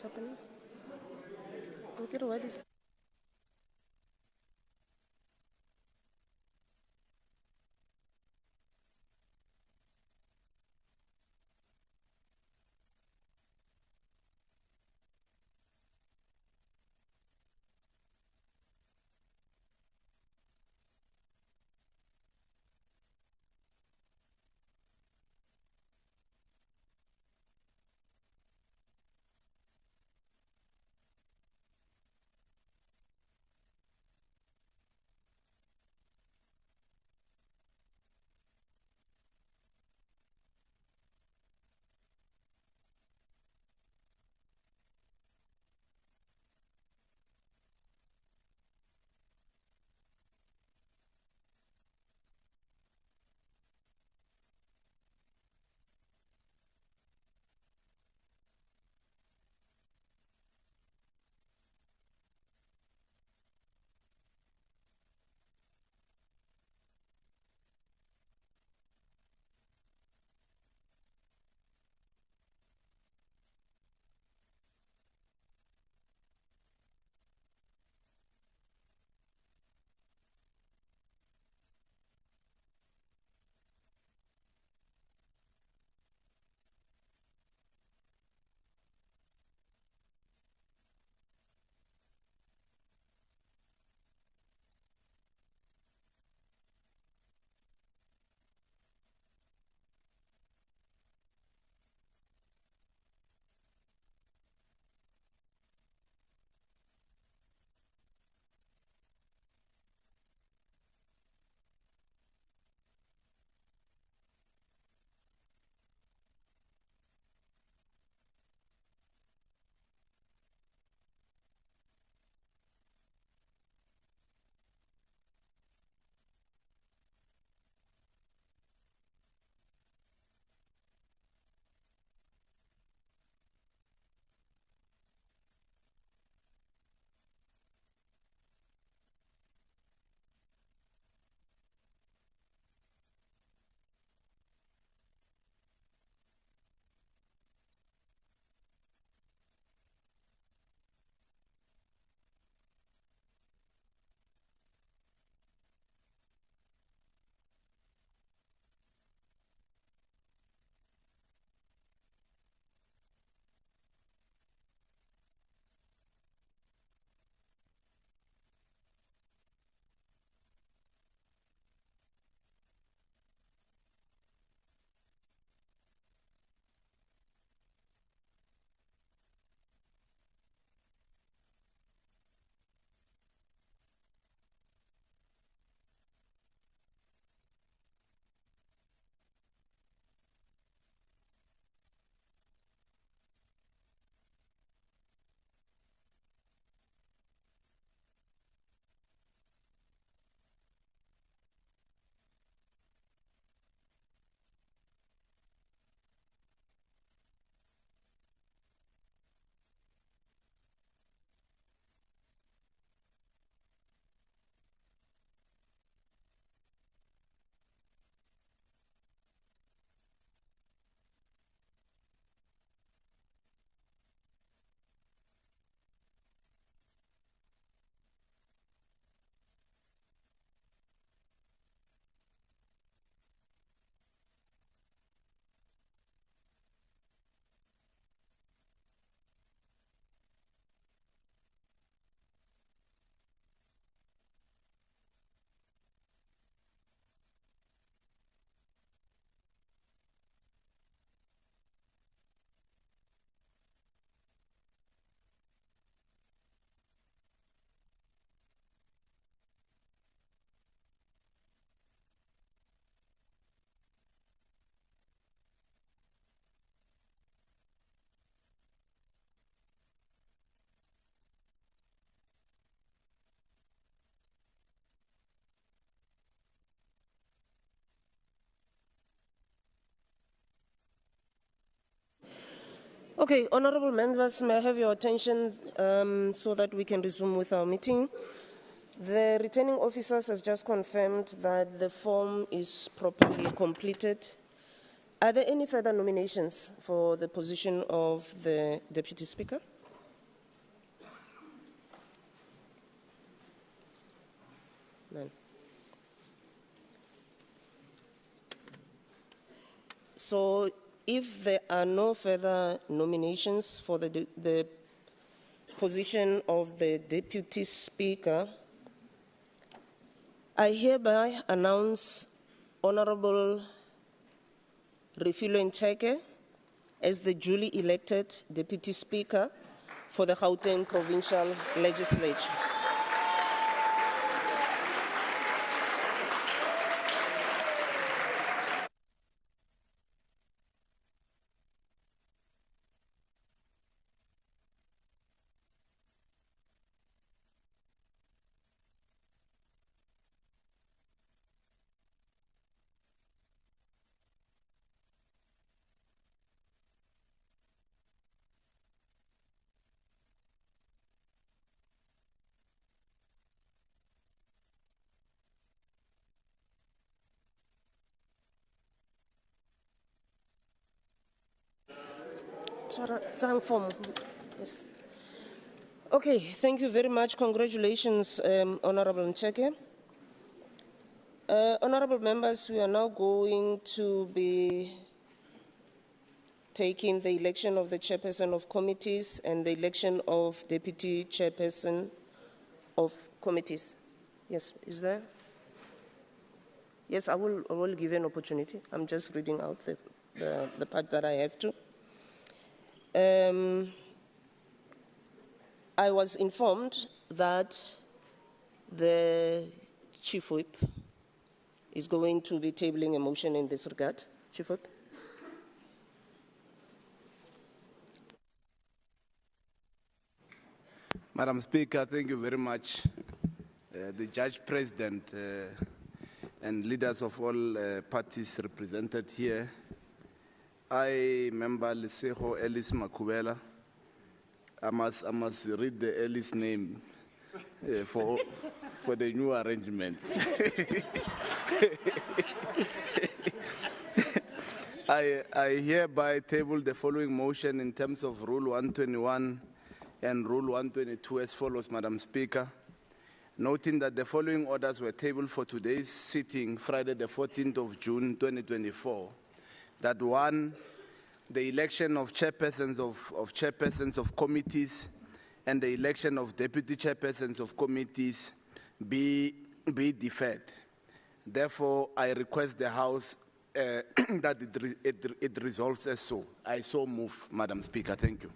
is happening? What is Okay, honorable members, may I have your attention so that we can resume with our meeting. The returning officers have just confirmed that the form is properly completed. Are there any further nominations for the position of the Deputy Speaker? None. So if there are no further nominations for the position of the Deputy Speaker, I hereby announce Honorable Refilo Ntsheke as the duly elected Deputy Speaker for the Gauteng Provincial Legislature. Yes. Okay, thank you very much. Congratulations, Honorable Ntsheke. Honorable members, we are now going to be taking the election of the chairperson of committees and the election of deputy chairperson of committees. Yes, is there? Yes, I will give you an opportunity. I'm just reading out the part that I have to. I was informed that the Chief Whip is going to be tabling a motion in this regard. Chief Whip. Madam Speaker, thank you very much. The Judge President and leaders of all parties represented here. I, Member Lesego Ellis Makubela, I must read the Ellis name for the new arrangements. I hereby table the following motion in terms of Rule 121 and Rule 122 as follows, Madam Speaker. Noting that the following orders were tabled for today's sitting, Friday the 14th of June 2024. That one, the election of chairpersons of committees and the election of deputy chairpersons of committees be deferred. Therefore, I request the House that it resolves as so. I so move, Madam Speaker. Thank you.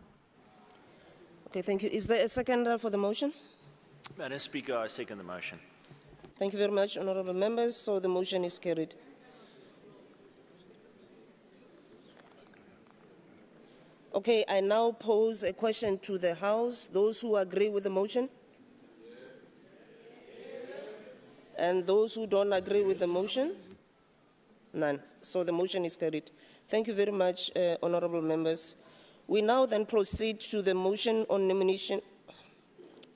Okay, thank you. Is there a seconder for the motion? Madam Speaker, I second the motion. Thank you very much, honourable members. So the motion is carried. Okay, I now pose a question to the House. Those who agree with the motion? And those who don't agree with the motion? None. So the motion is carried. Thank you very much, honourable members. We now then proceed to the motion on nomination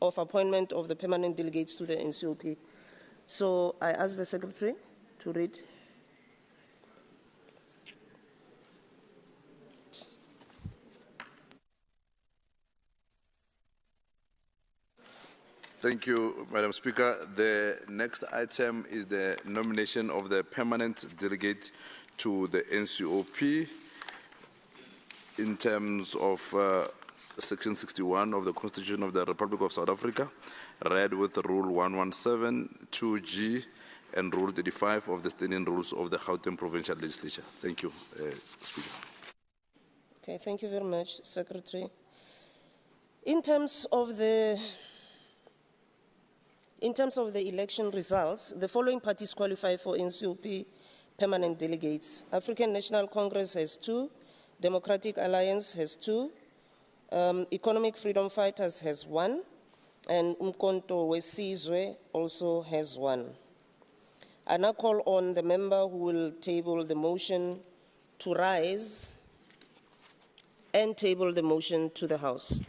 of appointment of the permanent delegates to the NCOP. So I ask the Secretary to read. Thank you, Madam Speaker. The next item is the nomination of the permanent delegate to the NCOP in terms of Section 61 of the Constitution of the Republic of South Africa, read with Rule 117, 2G, and Rule 35 of the Standing Rules of the Gauteng Provincial Legislature. Thank you, Speaker. Okay, thank you very much, Secretary. In terms of the election results, the following parties qualify for NCOP permanent delegates. African National Congress has 2, Democratic Alliance has 2, Economic Freedom Fighters has 1, and Umkhonto Wesizwe also has 1. I now call on the member who will table the motion to rise and table the motion to the House.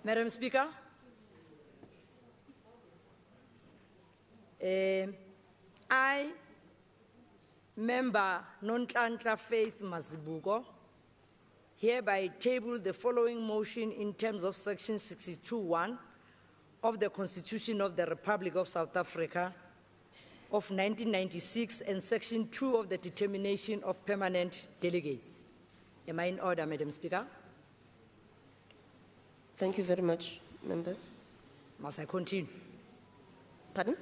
Madam Speaker, I, Member Nontlantla Faith Mazibuko, hereby table the following motion in terms of Section 62(1) of the Constitution of the Republic of South Africa of 1996 and Section 2 of the Determination of Permanent Delegates. Am I in order, Madam Speaker? Thank you very much, Member. Must I continue? Pardon?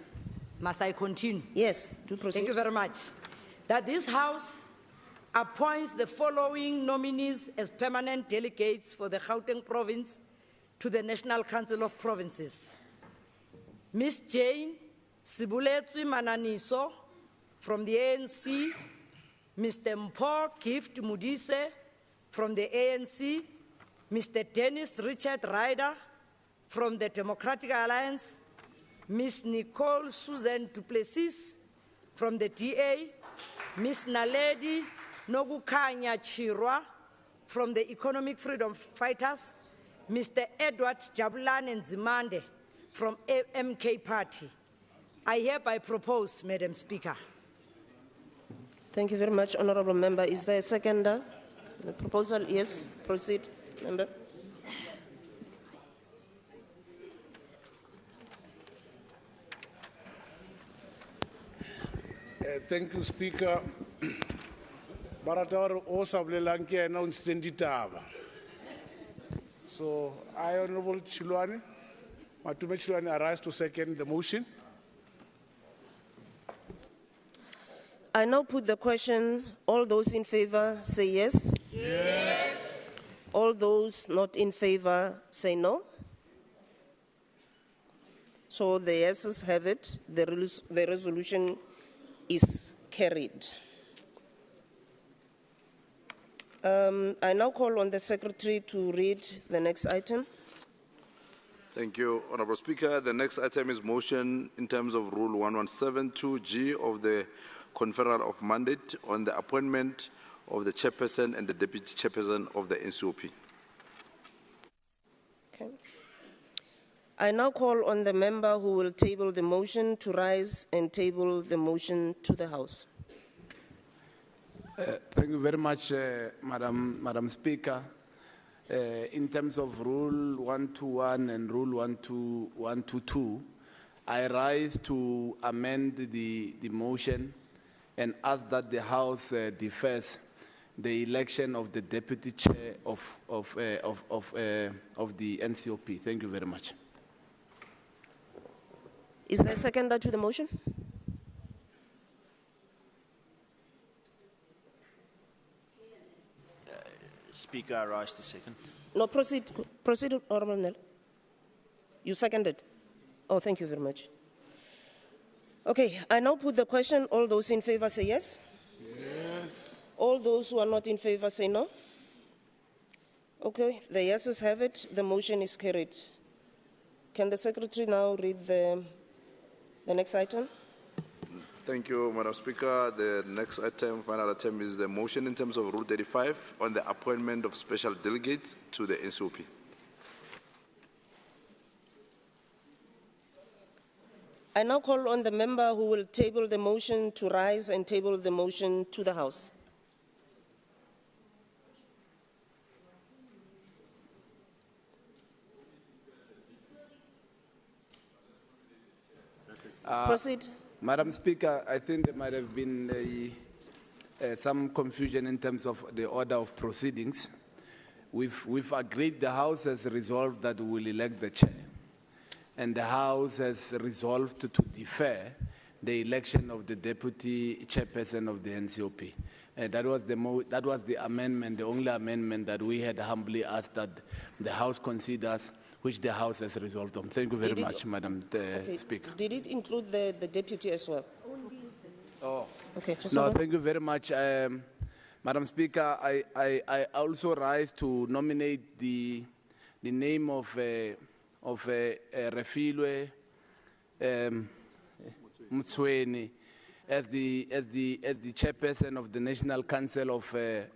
Must I continue? Yes, do proceed. Thank you very much. That this House appoints the following nominees as permanent delegates for the Gauteng Province to the National Council of Provinces. Ms. Jane Sibuletwi Mananiso from the ANC, Mr. Mpho Gift Mudise from the ANC, Mr. Dennis Richard Ryder from the Democratic Alliance, Ms. Nicole Susan Duplessis from the DA, Ms. Naledi Nogukanya Chirwa from the Economic Freedom Fighters, Mr. Edward Jabulane Nzimande from MK Party. I hereby propose, Madam Speaker. Thank you very much, Honourable Member. Is there a seconder? The proposal, yes. Proceed, Member. Thank you, Speaker. Baratar also Blanke announced Tava. So, I, Honourable Chilwani, Matume Chilwani, arise to second the motion. I now put the question. All those in favor say yes. Yes. All those not in favor say no. So the yeses have it. The resolution is carried. I now call on the Secretary to read the next item. Thank you, Honourable Speaker. The next item is motion in terms of Rule 1172G of the Conferral of Mandate on the appointment of the Chairperson and the Deputy Chairperson of the NCOP. Okay. I now call on the member who will table the motion to rise and table the motion to the House. Thank you very much, Madam Speaker. In terms of Rule 121 and Rule 122, I rise to amend the motion and ask that the House defers the election of the Deputy Chair of the NCOP. Thank you very much. Is there a seconder to the motion? Speaker, I rise to second. No, proceed, Honourable Nel. You seconded? Oh, thank you very much. Okay, I now put the question. All those in favor say yes. Yes. All those who are not in favor say no. Okay, the yeses have it. The motion is carried. Can the Secretary now read the next item? Thank you, Madam Speaker. The next item, final item, is the motion in terms of Rule 35 on the appointment of special delegates to the NCOP. I now call on the member who will table the motion to rise and table the motion to the House. Proceed. Madam Speaker, I think there might have been some confusion in terms of the order of proceedings. We've agreed, the House has resolved that we will elect the chair, and the House has resolved to defer the election of the deputy chairperson of the NCOP. That was the amendment, the only amendment that we had humbly asked that the House considers, which the House has resolved on. Thank you very much, Madam Speaker. Did it include the deputy as well? Oh. Okay, just no, thank you very much. Madam Speaker, I also rise to nominate the name of Refilwe Mtsweni as the chairperson of the National Council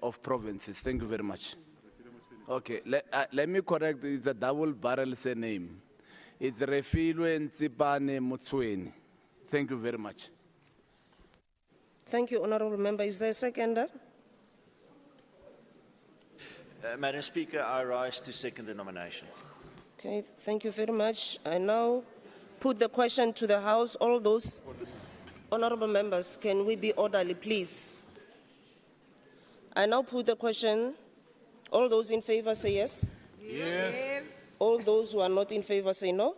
of Provinces. Thank you very much. Okay, let me correct, it's a double barrel surname. It's Refilwe Ntsipane Motsweni. Thank you very much. Thank you, Honourable Member. Is there a seconder? Madam Speaker, I rise to second the nomination. Okay, thank you very much. I now put the question to the House. All those honourable members, can we be orderly, please? I now put the question. All those in favour say yes. Yes. All those who are not in favour say no.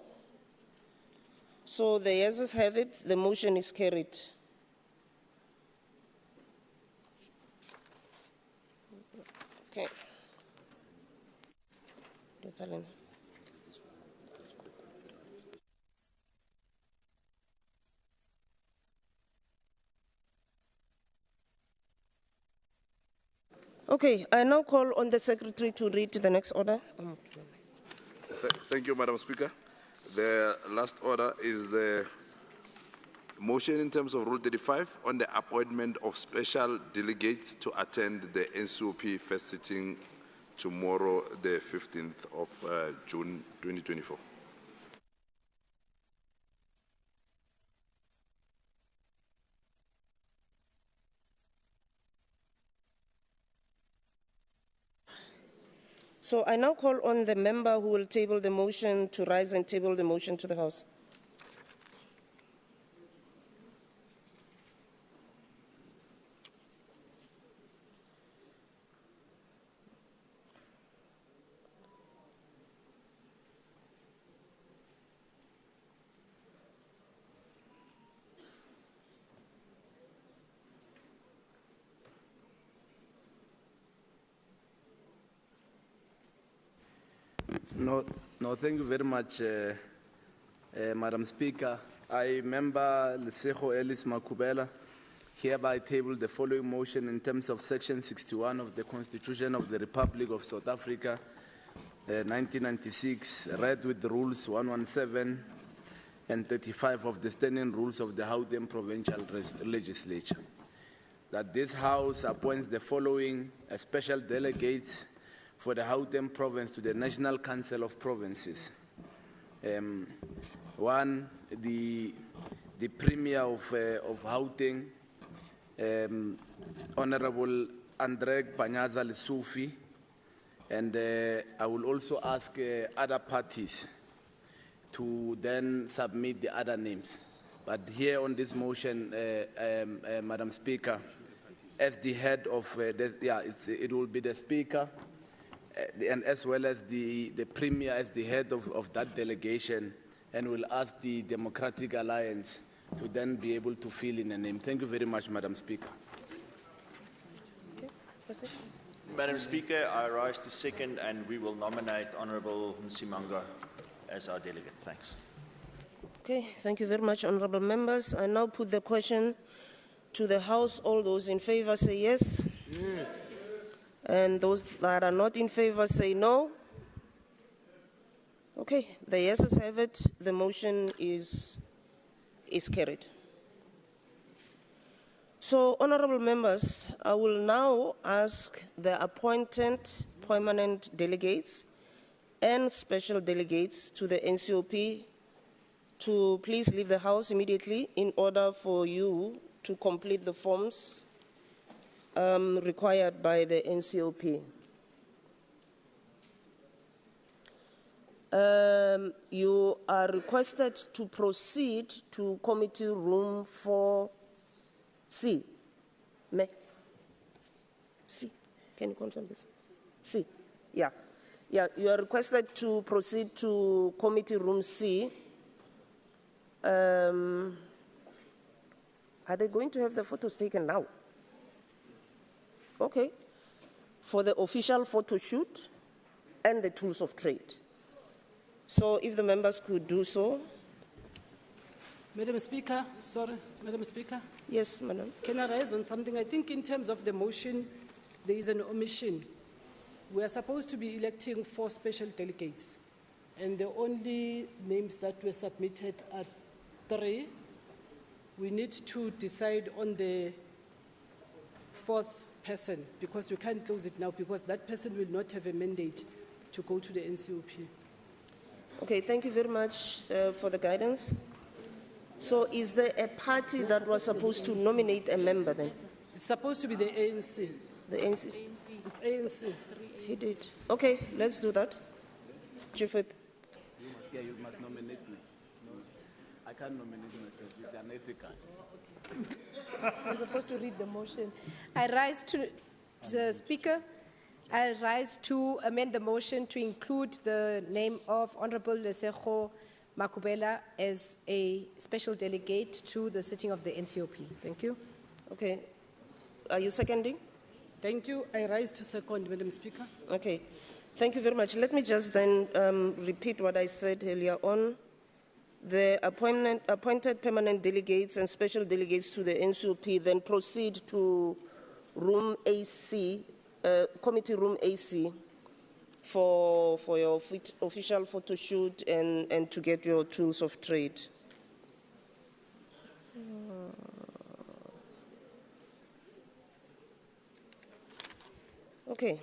So the yeses have it. The motion is carried. Okay. Okay, I now call on the Secretary to read the next order. Thank you, Madam Speaker. The last order is the motion in terms of Rule 35 on the appointment of special delegates to attend the NCOP first sitting tomorrow, the 15th of June 2024. So I now call on the member who will table the motion to rise and table the motion to the House. No, thank you very much, Madam Speaker. I, Member Lesego Ellis Makubela, hereby table the following motion in terms of Section 61 of the Constitution of the Republic of South Africa, 1996, read with the Rules 117 and 35 of the Standing Rules of the Gauteng Provincial Legislature. That this House appoints the following special delegates for the Gauteng Province to the National Council of Provinces. One, the Premier of Gauteng, Honorable Andre Panyaza Lesufi, and I will also ask other parties to then submit the other names. But here on this motion, Madam Speaker, as the head of, it will be the Speaker, and as well as the Premier as the head of that delegation, and we'll ask the Democratic Alliance to then be able to fill in a name. Thank you very much, Madam Speaker. Okay, Madam Speaker, I rise to second, and we will nominate Honourable Nsimanga as our delegate. Thanks. Okay, thank you very much, honourable members. I now put the question to the House. All those in favour say yes. Yes. And those that are not in favour say no. Okay, the yeses have it. The motion is carried. So, honourable members, I will now ask the appointed permanent delegates and special delegates to the NCOP to please leave the House immediately in order for you to complete the forms required by the NCOP. You are requested to proceed to committee room 4C. C. Can you confirm this? C. Yeah. Yeah, you are requested to proceed to committee room C. Are they going to have the photos taken now? Okay. For the official photo shoot and the tools of trade. So if the members could do so. Madam Speaker, sorry, Madam Speaker. Yes, Madam. Can I raise on something? I think in terms of the motion, there is an omission. We are supposed to be electing 4 special delegates, and the only names that were submitted are 3. We need to decide on the 4th person, because we can't close it now, because that person will not have a mandate to go to the NCOP. Okay, thank you very much for the guidance. So is there a party that was supposed to nominate a member then? It's supposed to be the ANC. The ANC? It's ANC. He did. Okay, let's do that. Chief Whip. Yeah, you must nominate me. No, I can't nominate myself. It's unethical. You're supposed to read the motion. I rise to the Speaker. I rise to amend the motion to include the name of Honorable Lesego Makubela as a special delegate to the sitting of the NCOP. Thank you. Okay. Are you seconding? Thank you. I rise to second, Madam Speaker. Okay. Thank you very much. Let me just then repeat what I said earlier on. The appointed permanent delegates and special delegates to the NCOP then proceed to room AC, committee room AC, for your official photo shoot and to get your tools of trade. Okay.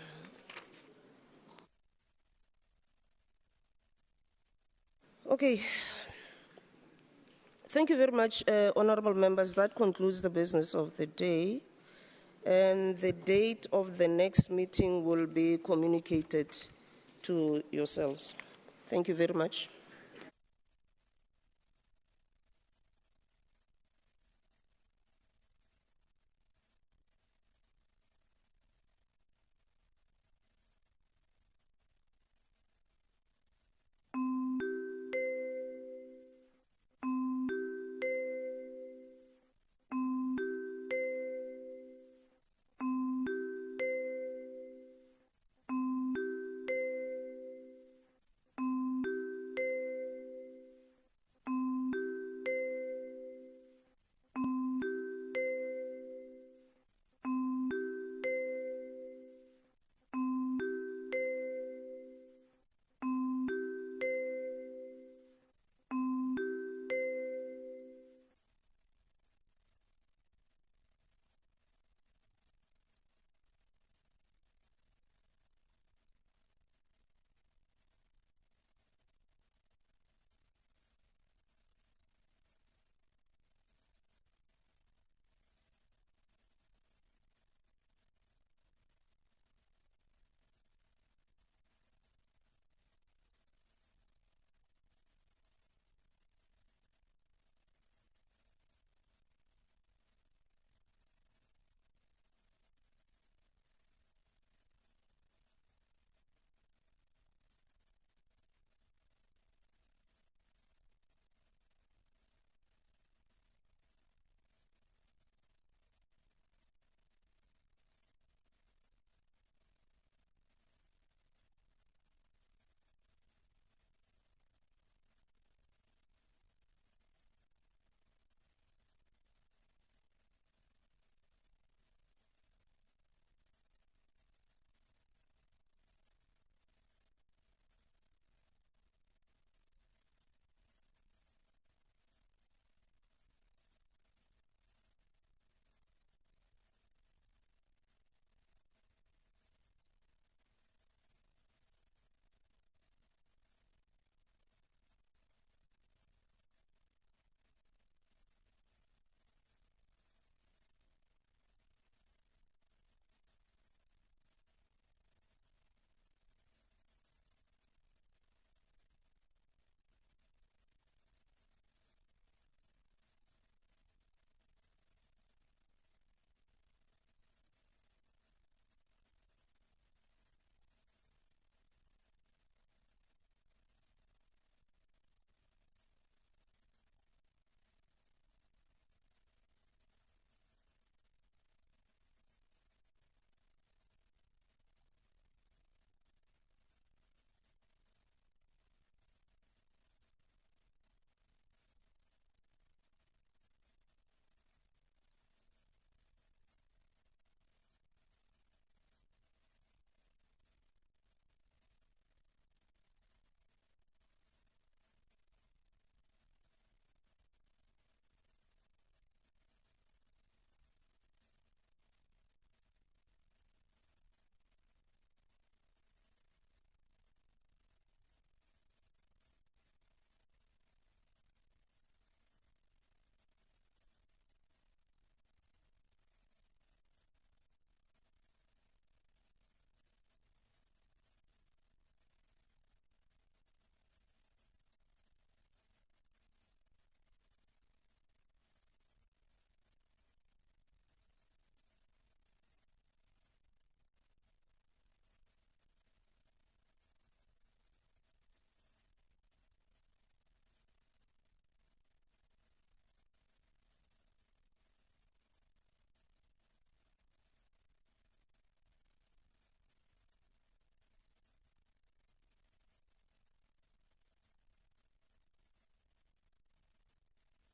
Okay. Thank you very much, honorable members. That concludes the business of the day. And the date of the next meeting will be communicated to yourselves. Thank you very much.